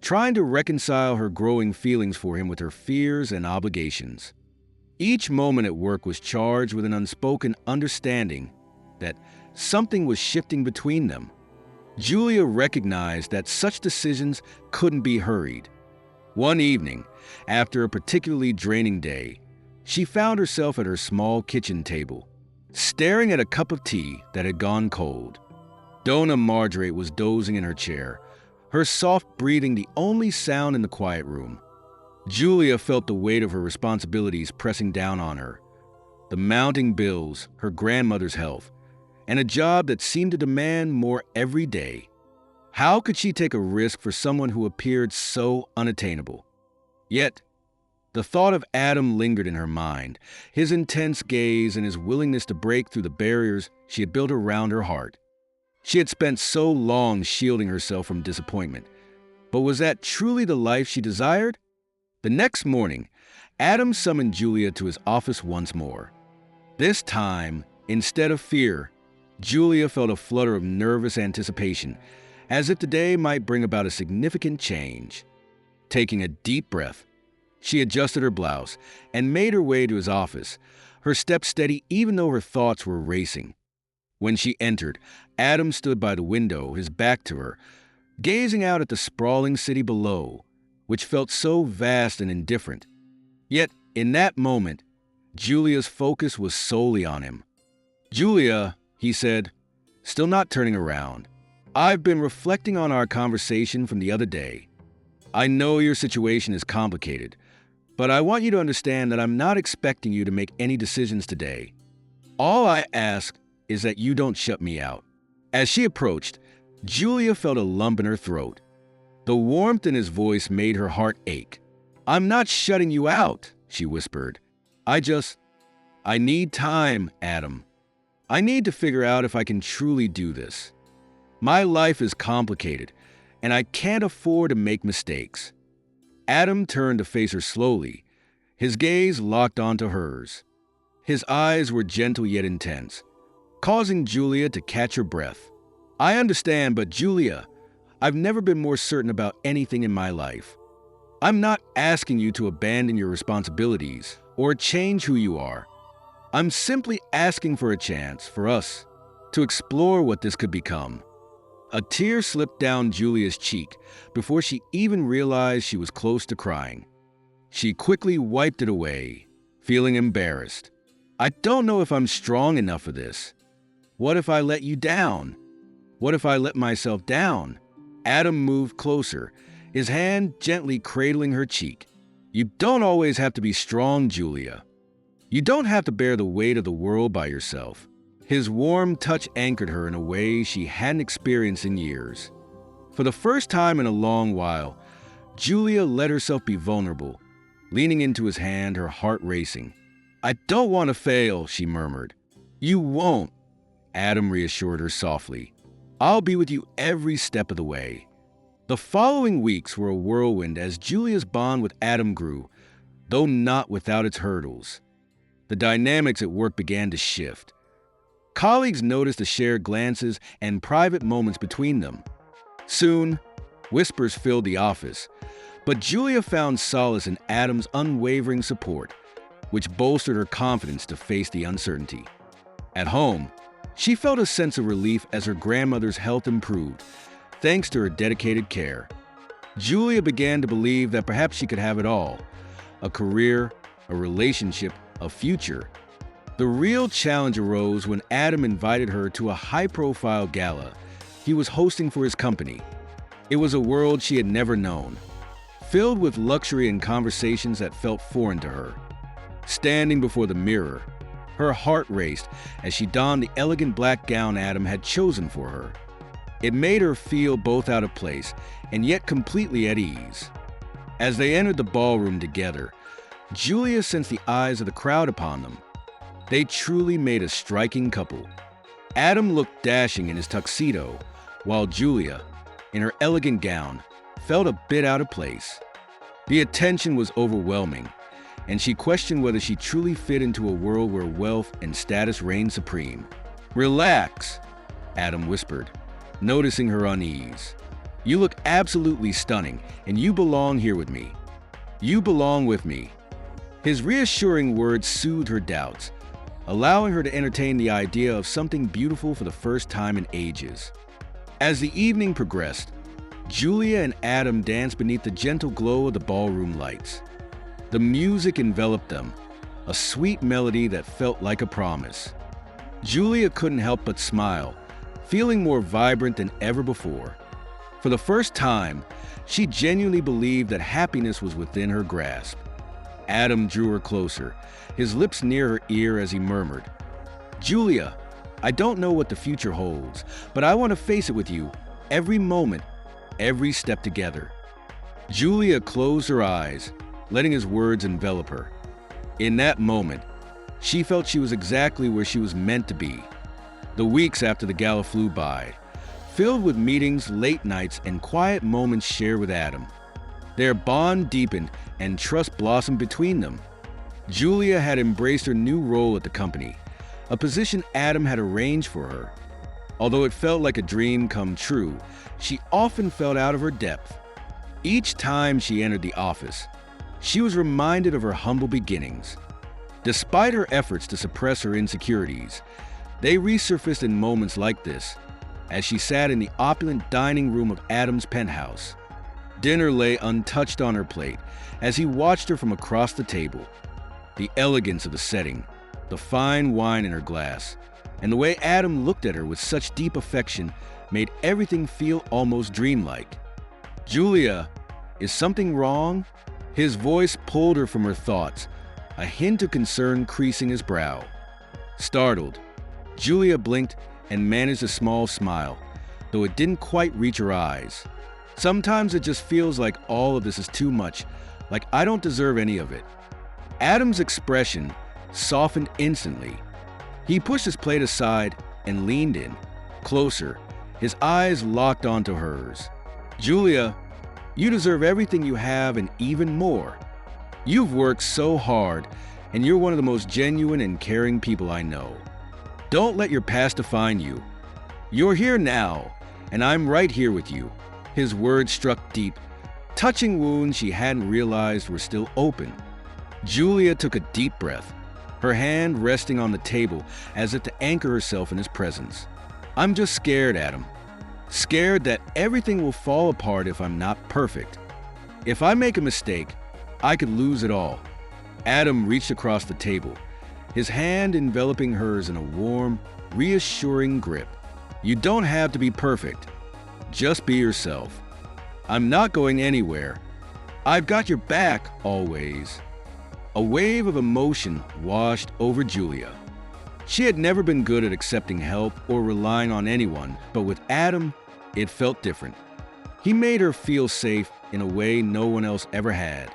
trying to reconcile her growing feelings for him with her fears and obligations. Each moment at work was charged with an unspoken understanding that something was shifting between them. Julia recognized that such decisions couldn't be hurried. One evening, after a particularly draining day, she found herself at her small kitchen table, staring at a cup of tea that had gone cold. Donna Margaret was dozing in her chair, her soft breathing the only sound in the quiet room. Julia felt the weight of her responsibilities pressing down on her. The mounting bills, her grandmother's health, and a job that seemed to demand more every day. How could she take a risk for someone who appeared so unattainable? Yet, the thought of Adam lingered in her mind, his intense gaze and his willingness to break through the barriers she had built around her heart. She had spent so long shielding herself from disappointment, but was that truly the life she desired? The next morning, Adam summoned Julia to his office once more. This time, instead of fear, Julia felt a flutter of nervous anticipation, as if today might bring about a significant change. Taking a deep breath, she adjusted her blouse and made her way to his office, her steps steady even though her thoughts were racing. When she entered, Adam stood by the window, his back to her, gazing out at the sprawling city below, which felt so vast and indifferent. Yet, in that moment, Julia's focus was solely on him. Julia, he said, still not turning around, I've been reflecting on our conversation from the other day. I know your situation is complicated, but I want you to understand that I'm not expecting you to make any decisions today. All I ask is that you don't shut me out. As she approached, Julia felt a lump in her throat. The warmth in his voice made her heart ache. I'm not shutting you out, she whispered. I need time, Adam. I need to figure out if I can truly do this. My life is complicated, and I can't afford to make mistakes. Adam turned to face her slowly, his gaze locked onto hers. His eyes were gentle yet intense, causing Julia to catch her breath. I understand, but Julia, I've never been more certain about anything in my life. I'm not asking you to abandon your responsibilities or change who you are. I'm simply asking for a chance for us to explore what this could become. A tear slipped down Julia's cheek before she even realized she was close to crying. She quickly wiped it away, feeling embarrassed. I don't know if I'm strong enough for this. What if I let you down? What if I let myself down? Adam moved closer, his hand gently cradling her cheek. You don't always have to be strong, Julia. You don't have to bear the weight of the world by yourself. His warm touch anchored her in a way she hadn't experienced in years. For the first time in a long while, Julia let herself be vulnerable, leaning into his hand, her heart racing. I don't want to fail, she murmured. You won't, Adam reassured her softly. I'll be with you every step of the way. The following weeks were a whirlwind as Julia's bond with Adam grew, though not without its hurdles. The dynamics at work began to shift. Colleagues noticed the shared glances and private moments between them. Soon, whispers filled the office, but Julia found solace in Adam's unwavering support, which bolstered her confidence to face the uncertainty. At home, she felt a sense of relief as her grandmother's health improved, thanks to her dedicated care. Julia began to believe that perhaps she could have it all: a career, a relationship, a future. The real challenge arose when Adam invited her to a high-profile gala he was hosting for his company. It was a world she had never known, filled with luxury and conversations that felt foreign to her. Standing before the mirror, her heart raced as she donned the elegant black gown Adam had chosen for her. It made her feel both out of place and yet completely at ease. As they entered the ballroom together, Julia sensed the eyes of the crowd upon them. They truly made a striking couple. Adam looked dashing in his tuxedo, while Julia, in her elegant gown, felt a bit out of place. The attention was overwhelming, and she questioned whether she truly fit into a world where wealth and status reigned supreme. Relax, Adam whispered, noticing her unease. You look absolutely stunning, and you belong here with me. You belong with me. His reassuring words soothed her doubts, allowing her to entertain the idea of something beautiful for the first time in ages. As the evening progressed, Julia and Adam danced beneath the gentle glow of the ballroom lights. The music enveloped them, a sweet melody that felt like a promise. Julia couldn't help but smile, feeling more vibrant than ever before. For the first time, she genuinely believed that happiness was within her grasp. Adam drew her closer, his lips near her ear as he murmured, Julia, I don't know what the future holds, but I want to face it with you, every moment, every step together. Julia closed her eyes, letting his words envelop her. In that moment, she felt she was exactly where she was meant to be. The weeks after the gala flew by, filled with meetings, late nights, and quiet moments shared with Adam. Their bond deepened and trust blossomed between them. Julia had embraced her new role at the company, a position Adam had arranged for her. Although it felt like a dream come true, she often felt out of her depth. Each time she entered the office, she was reminded of her humble beginnings. Despite her efforts to suppress her insecurities, they resurfaced in moments like this, as she sat in the opulent dining room of Adam's penthouse. Dinner lay untouched on her plate as he watched her from across the table. The elegance of the setting, the fine wine in her glass, and the way Adam looked at her with such deep affection made everything feel almost dreamlike. Julia, is something wrong? His voice pulled her from her thoughts, a hint of concern creasing his brow. Startled, Julia blinked and managed a small smile, though it didn't quite reach her eyes. Sometimes it just feels like all of this is too much, like I don't deserve any of it. Adam's expression softened instantly. He pushed his plate aside and leaned in, closer, his eyes locked onto hers. Julia, You deserve everything you have and even more. You've worked so hard, and you're one of the most genuine and caring people I know. Don't let your past define you. You're here now, and I'm right here with you." His words struck deep, touching wounds she hadn't realized were still open. Julia took a deep breath, her hand resting on the table as if to anchor herself in his presence. "I'm just scared, Adam. Scared that everything will fall apart if I'm not perfect. If I make a mistake, I could lose it all." Adam reached across the table, his hand enveloping hers in a warm, reassuring grip. "You don't have to be perfect. Just be yourself. I'm not going anywhere. I've got your back always." A wave of emotion washed over Julia. She had never been good at accepting help or relying on anyone, but with Adam, it felt different. He made her feel safe in a way no one else ever had.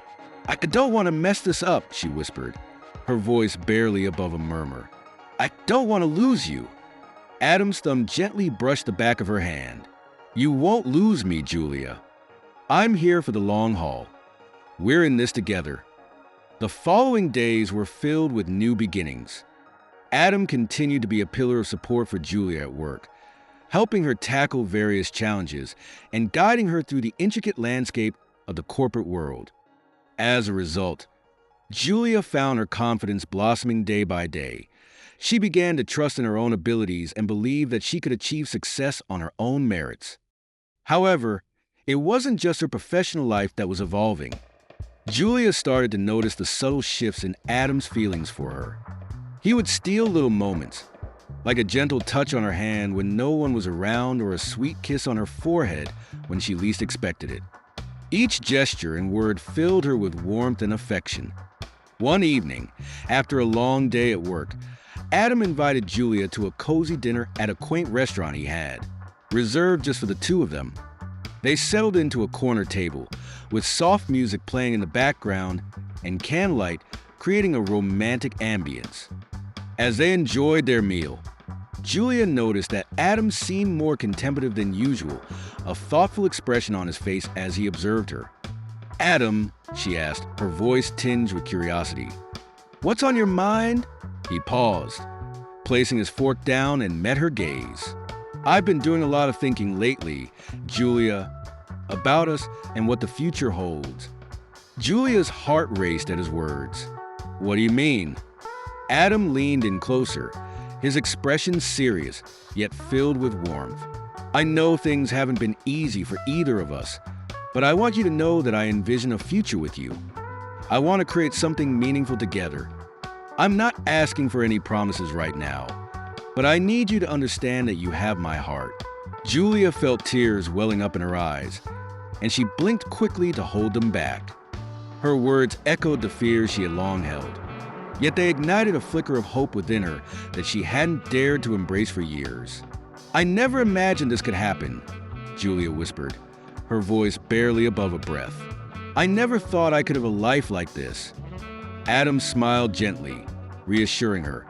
"I don't want to mess this up," she whispered, her voice barely above a murmur. "I don't want to lose you." Adam's thumb gently brushed the back of her hand. "You won't lose me, Julia. I'm here for the long haul. We're in this together." The following days were filled with new beginnings. Adam continued to be a pillar of support for Julia at work, helping her tackle various challenges and guiding her through the intricate landscape of the corporate world. As a result, Julia found her confidence blossoming day by day. She began to trust in her own abilities and believed that she could achieve success on her own merits. However, it wasn't just her professional life that was evolving. Julia started to notice the subtle shifts in Adam's feelings for her. He would steal little moments, like a gentle touch on her hand when no one was around or a sweet kiss on her forehead when she least expected it. Each gesture and word filled her with warmth and affection. One evening, after a long day at work, Adam invited Julia to a cozy dinner at a quaint restaurant he had, reserved just for the two of them. They settled into a corner table, with soft music playing in the background and candlelight creating a romantic ambience. As they enjoyed their meal, Julia noticed that Adam seemed more contemplative than usual, a thoughtful expression on his face as he observed her. "Adam," she asked, her voice tinged with curiosity, "what's on your mind?" He paused, placing his fork down and met her gaze. "I've been doing a lot of thinking lately, Julia, about us and what the future holds." Julia's heart raced at his words. "What do you mean?" Adam leaned in closer, his expression serious, yet filled with warmth. "I know things haven't been easy for either of us, but I want you to know that I envision a future with you. I want to create something meaningful together. I'm not asking for any promises right now, but I need you to understand that you have my heart." Julia felt tears welling up in her eyes, and she blinked quickly to hold them back. Her words echoed the fears she had long held, yet they ignited a flicker of hope within her that she hadn't dared to embrace for years. "I never imagined this could happen," Julia whispered, her voice barely above a breath. "I never thought I could have a life like this." Adam smiled gently, reassuring her.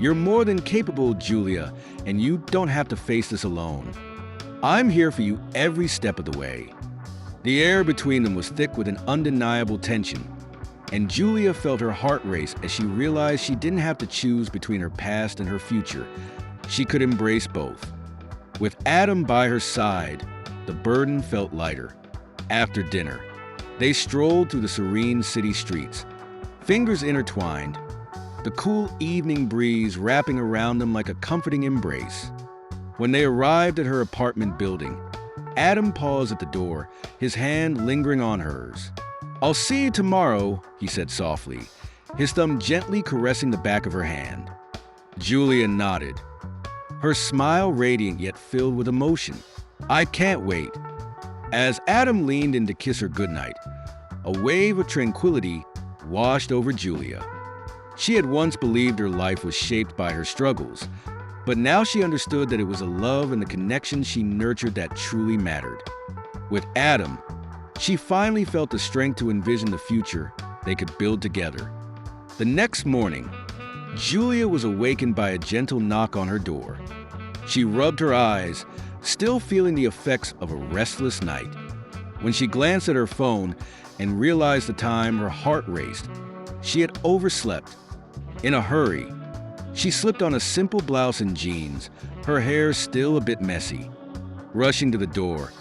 "You're more than capable, Julia, and you don't have to face this alone. I'm here for you every step of the way." The air between them was thick with an undeniable tension, and Julia felt her heart race as she realized she didn't have to choose between her past and her future. She could embrace both. With Adam by her side, the burden felt lighter. After dinner, they strolled through the serene city streets, fingers intertwined, the cool evening breeze wrapping around them like a comforting embrace. When they arrived at her apartment building, Adam paused at the door, his hand lingering on hers. "I'll see you tomorrow," he said softly, his thumb gently caressing the back of her hand. Julia nodded, her smile radiant yet filled with emotion. "I can't wait." As Adam leaned in to kiss her goodnight, a wave of tranquility washed over Julia. She had once believed her life was shaped by her struggles, but now she understood that it was the love and the connection she nurtured that truly mattered. With Adam, she finally felt the strength to envision the future they could build together. The next morning, Julia was awakened by a gentle knock on her door. She rubbed her eyes, still feeling the effects of a restless night. When she glanced at her phone and realized the time, her heart raced. She had overslept. In a hurry, she slipped on a simple blouse and jeans, her hair still a bit messy. Rushing to the door,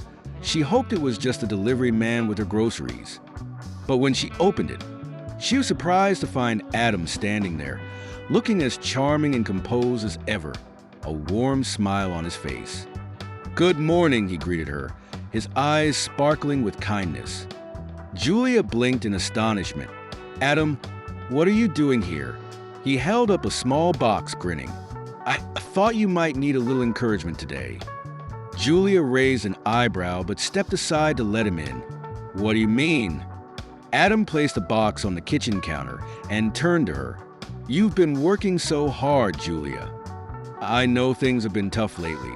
she hoped it was just a delivery man with her groceries. But when she opened it, she was surprised to find Adam standing there, looking as charming and composed as ever, a warm smile on his face. "Good morning," he greeted her, his eyes sparkling with kindness. Julia blinked in astonishment. "Adam, what are you doing here?" He held up a small box, grinning. I thought you might need a little encouragement today." Julia raised an eyebrow but stepped aside to let him in. "What do you mean?" Adam placed the box on the kitchen counter and turned to her. "You've been working so hard, Julia. I know things have been tough lately,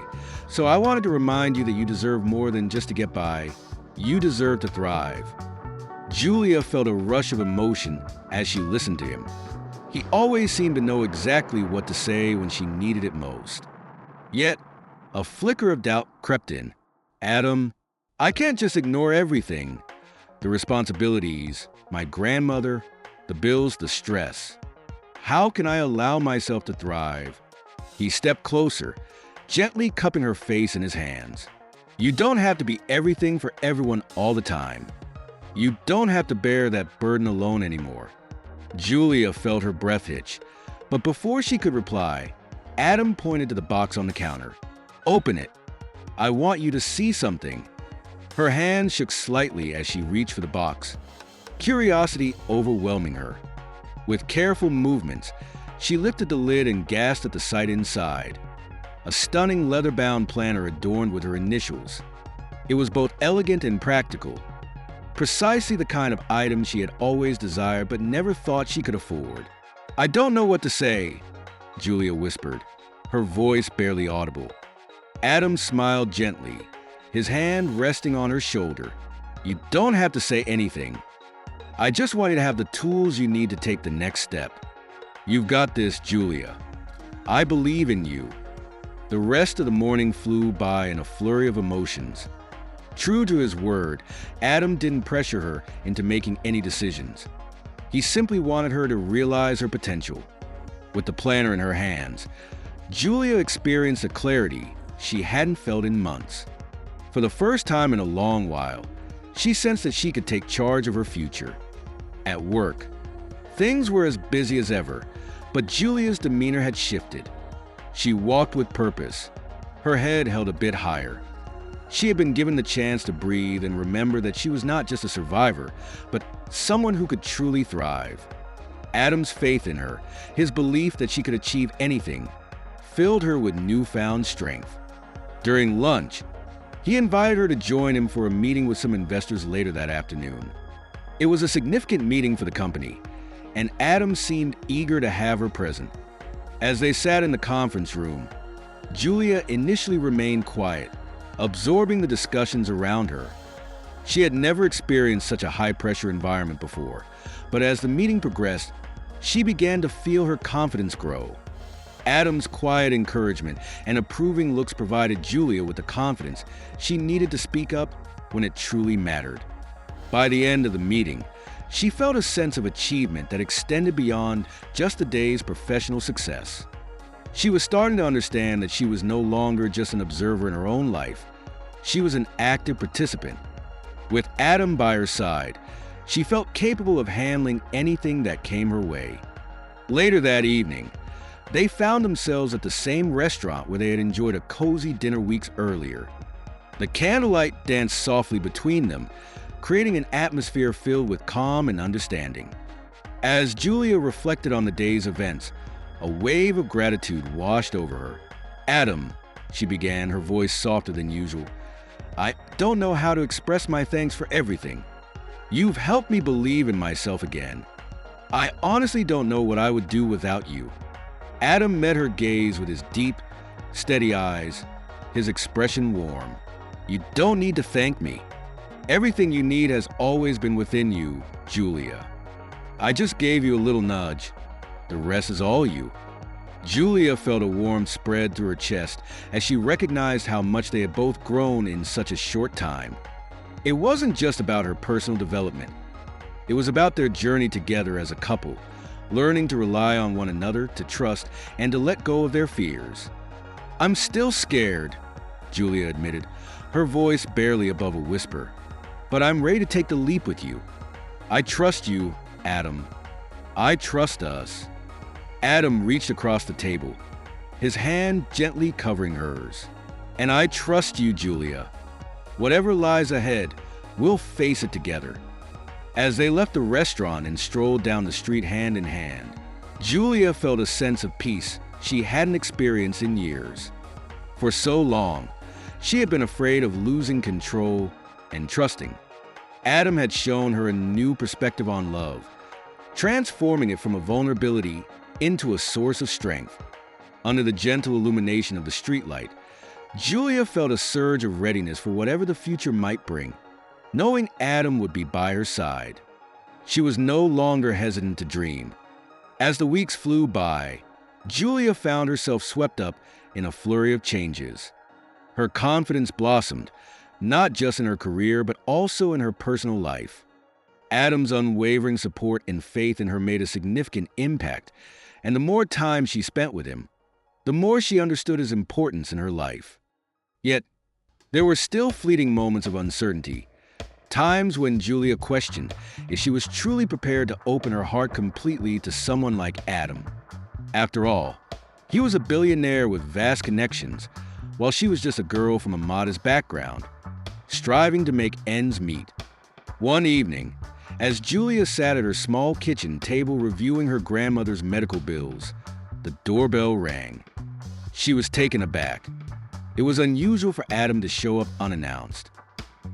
so I wanted to remind you that you deserve more than just to get by. You deserve to thrive." Julia felt a rush of emotion as she listened to him. He always seemed to know exactly what to say when she needed it most. Yet, a flicker of doubt crept in. "Adam, I can't just ignore everything. The responsibilities, my grandmother, the bills, the stress. How can I allow myself to thrive?" He stepped closer, gently cupping her face in his hands. "You don't have to be everything for everyone all the time. You don't have to bear that burden alone anymore." Julia felt her breath hitch, but before she could reply, Adam pointed to the box on the counter. "Open it. I want you to see something." Her hand shook slightly as she reached for the box, curiosity overwhelming her. With careful movements, she lifted the lid and gasped at the sight inside. A stunning leather-bound planner adorned with her initials. It was both elegant and practical, precisely the kind of item she had always desired but never thought she could afford. "I don't know what to say," Julia whispered, her voice barely audible. Adam smiled gently, his hand resting on her shoulder. "You don't have to say anything. I just want you to have the tools you need to take the next step. You've got this, Julia. I believe in you." The rest of the morning flew by in a flurry of emotions. True to his word, Adam didn't pressure her into making any decisions. He simply wanted her to realize her potential. With the planner in her hands, Julia experienced a clarity she hadn't felt in months. For the first time in a long while, she sensed that she could take charge of her future. At work, things were as busy as ever, but Julia's demeanor had shifted. She walked with purpose, her head held a bit higher. She had been given the chance to breathe and remember that she was not just a survivor, but someone who could truly thrive. Adam's faith in her, his belief that she could achieve anything, filled her with newfound strength. During lunch, he invited her to join him for a meeting with some investors later that afternoon. It was a significant meeting for the company, and Adam seemed eager to have her present. As they sat in the conference room, Julia initially remained quiet, absorbing the discussions around her. She had never experienced such a high-pressure environment before, but as the meeting progressed, she began to feel her confidence grow. Adam's quiet encouragement and approving looks provided Julia with the confidence she needed to speak up when it truly mattered. By the end of the meeting, she felt a sense of achievement that extended beyond just the day's professional success. She was starting to understand that she was no longer just an observer in her own life. She was an active participant. With Adam by her side, she felt capable of handling anything that came her way. Later that evening, they found themselves at the same restaurant where they had enjoyed a cozy dinner weeks earlier. The candlelight danced softly between them, creating an atmosphere filled with calm and understanding. As Julia reflected on the day's events, a wave of gratitude washed over her. "Adam," she began, her voice softer than usual, "I don't know how to express my thanks for everything. You've helped me believe in myself again. I honestly don't know what I would do without you." Adam met her gaze with his deep, steady eyes, his expression warm. "You don't need to thank me. Everything you need has always been within you, Julia. I just gave you a little nudge. The rest is all you." Julia felt a warmth spread through her chest as she recognized how much they had both grown in such a short time. It wasn't just about her personal development. It was about their journey together as a couple, learning to rely on one another, to trust, and to let go of their fears. "I'm still scared," Julia admitted, her voice barely above a whisper. "But I'm ready to take the leap with you. I trust you, Adam. I trust us." Adam reached across the table, his hand gently covering hers. "And I trust you, Julia. Whatever lies ahead, we'll face it together." As they left the restaurant and strolled down the street hand in hand, Julia felt a sense of peace she hadn't experienced in years. For so long, she had been afraid of losing control and trusting. Adam had shown her a new perspective on love, transforming it from a vulnerability into a source of strength. Under the gentle illumination of the streetlight, Julia felt a surge of readiness for whatever the future might bring, knowing Adam would be by her side. She was no longer hesitant to dream. As the weeks flew by, Julia found herself swept up in a flurry of changes. Her confidence blossomed, not just in her career, but also in her personal life. Adam's unwavering support and faith in her made a significant impact, and the more time she spent with him, the more she understood his importance in her life. Yet, there were still fleeting moments of uncertainty, times when Julia questioned if she was truly prepared to open her heart completely to someone like Adam. After all, he was a billionaire with vast connections, while she was just a girl from a modest background, striving to make ends meet. One evening, as Julia sat at her small kitchen table reviewing her grandmother's medical bills, the doorbell rang. She was taken aback. It was unusual for Adam to show up unannounced.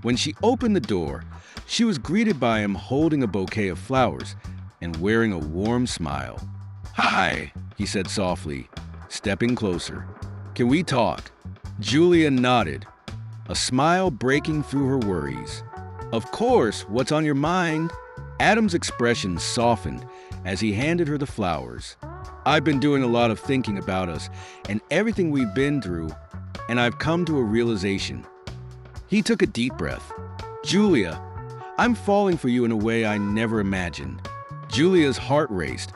When she opened the door, she was greeted by him holding a bouquet of flowers and wearing a warm smile. "Hi," he said softly, stepping closer. "Can we talk?" Julia nodded, a smile breaking through her worries. "Of course, what's on your mind?" Adam's expression softened as he handed her the flowers. "I've been doing a lot of thinking about us and everything we've been through, and I've come to a realization." He took a deep breath. "Julia, I'm falling for you in a way I never imagined." Julia's heart raced,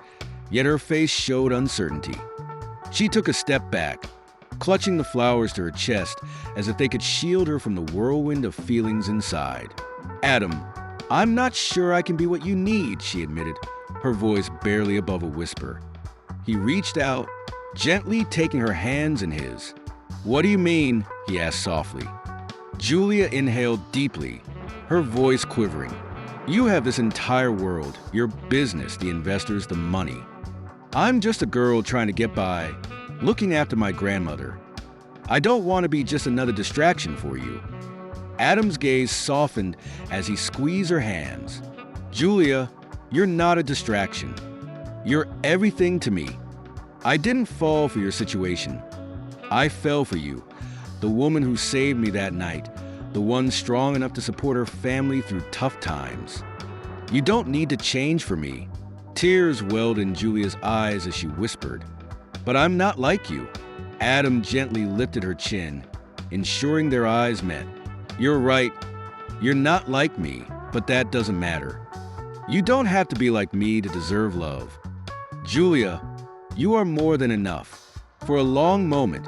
yet her face showed uncertainty. She took a step back, clutching the flowers to her chest as if they could shield her from the whirlwind of feelings inside. "Adam, I'm not sure I can be what you need," she admitted, her voice barely above a whisper. He reached out, gently taking her hands in his. "What do you mean?" he asked softly. Julia inhaled deeply, her voice quivering. "You have this entire world, your business, the investors, the money. I'm just a girl trying to get by, looking after my grandmother. I don't want to be just another distraction for you." Adam's gaze softened as he squeezed her hands. "Julia, you're not a distraction. You're everything to me. I didn't fall for your situation. I fell for you, the woman who saved me that night, the one strong enough to support her family through tough times. You don't need to change for me." Tears welled in Julia's eyes as she whispered, "But I'm not like you." Adam gently lifted her chin, ensuring their eyes met. "You're right. You're not like me, but that doesn't matter. You don't have to be like me to deserve love. Julia, you are more than enough." For a long moment,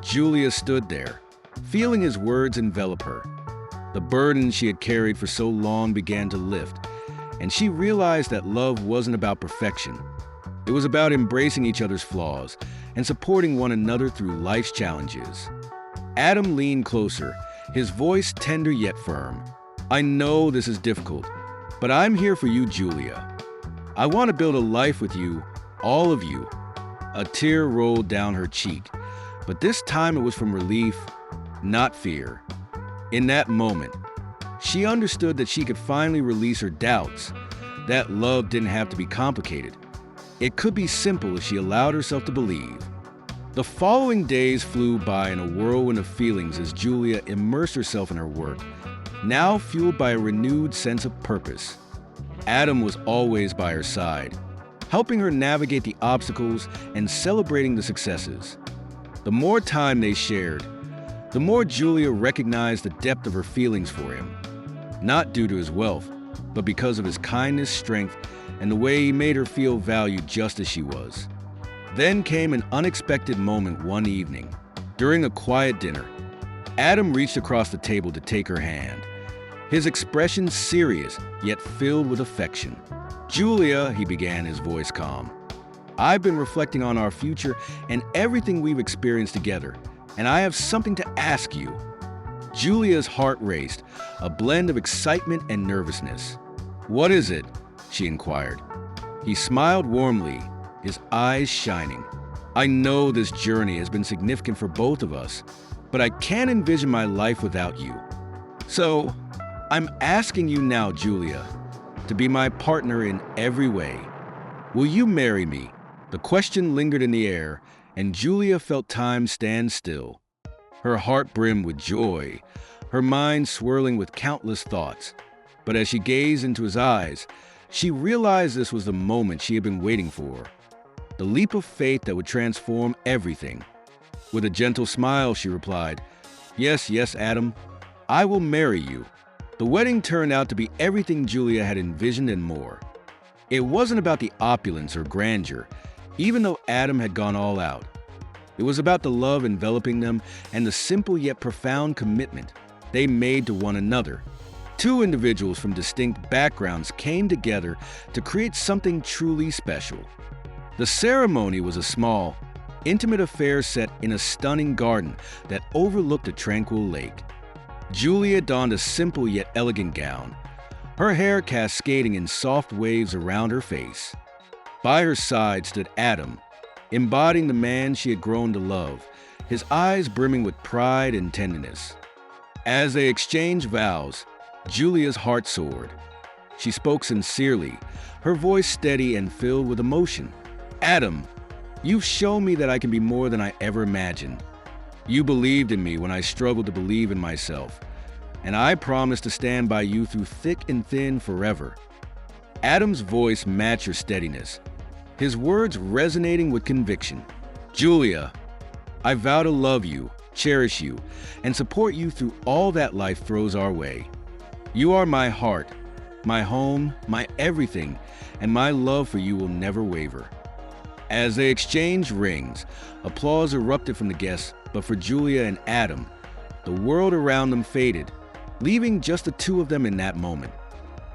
Julia stood there, feeling his words envelop her. The burden she had carried for so long began to lift, and she realized that love wasn't about perfection. It was about embracing each other's flaws and supporting one another through life's challenges. Adam leaned closer, his voice tender yet firm. "I know this is difficult, but I'm here for you, Julia. I want to build a life with you, all of you." A tear rolled down her cheek, but this time it was from relief, not fear. In that moment, she understood that she could finally release her doubts, that love didn't have to be complicated. It could be simple if she allowed herself to believe. The following days flew by in a whirlwind of feelings as Julia immersed herself in her work, now fueled by a renewed sense of purpose. Adam was always by her side, helping her navigate the obstacles and celebrating the successes. The more time they shared, the more Julia recognized the depth of her feelings for him. not due to his wealth, but because of his kindness, strength, and the way he made her feel valued just as she was. Then came an unexpected moment one evening. During a quiet dinner, Adam reached across the table to take her hand, his expression serious yet filled with affection. "Julia," he began, his voice calm, "I've been reflecting on our future and everything we've experienced together, and I have something to ask you." Julia's heart raced, a blend of excitement and nervousness. "What is it?" she inquired. He smiled warmly, his eyes shining. "I know this journey has been significant for both of us, but I can't envision my life without you. So, I'm asking you now, Julia, to be my partner in every way. Will you marry me?" The question lingered in the air, and Julia felt time stand still. Her heart brimmed with joy, her mind swirling with countless thoughts. But as she gazed into his eyes, she realized this was the moment she had been waiting for. The leap of faith that would transform everything. With a gentle smile, she replied, "Yes, yes, Adam, I will marry you." The wedding turned out to be everything Julia had envisioned and more. It wasn't about the opulence or grandeur, even though Adam had gone all out. It was about the love enveloping them and the simple yet profound commitment they made to one another. Two individuals from distinct backgrounds came together to create something truly special. The ceremony was a small, intimate affair set in a stunning garden that overlooked a tranquil lake. Julia donned a simple yet elegant gown, her hair cascading in soft waves around her face. By her side stood Adam, embodying the man she had grown to love, his eyes brimming with pride and tenderness. As they exchanged vows, Julia's heart soared. She spoke sincerely, her voice steady and filled with emotion. "Adam, you've shown me that I can be more than I ever imagined. You believed in me when I struggled to believe in myself, and I promise to stand by you through thick and thin forever." Adam's voice matched her steadiness, his words resonating with conviction. "Julia, I vow to love you, cherish you, and support you through all that life throws our way. You are my heart, my home, my everything, and my love for you will never waver." As they exchanged rings, applause erupted from the guests, but for Julia and Adam, the world around them faded, leaving just the two of them in that moment.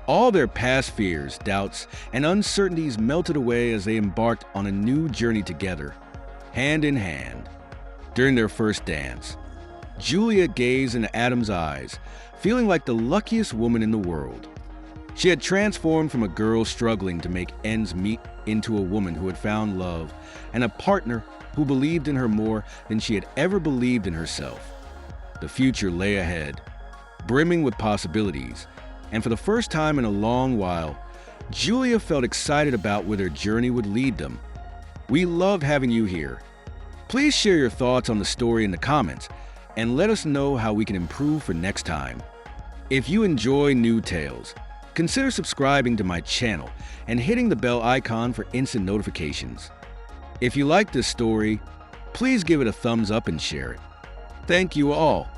All their past fears, doubts, and uncertainties melted away as they embarked on a new journey together, hand in hand. During their first dance, Julia gazed into Adam's eyes, feeling like the luckiest woman in the world. She had transformed from a girl struggling to make ends meet into a woman who had found love and a partner who believed in her more than she had ever believed in herself. The future lay ahead, brimming with possibilities, and for the first time in a long while, Julia felt excited about where their journey would lead them. We loved having you here. Please share your thoughts on the story in the comments and let us know how we can improve for next time. If you enjoy new tales, consider subscribing to my channel and hitting the bell icon for instant notifications. If you like this story, please give it a thumbs up and share it. Thank you all.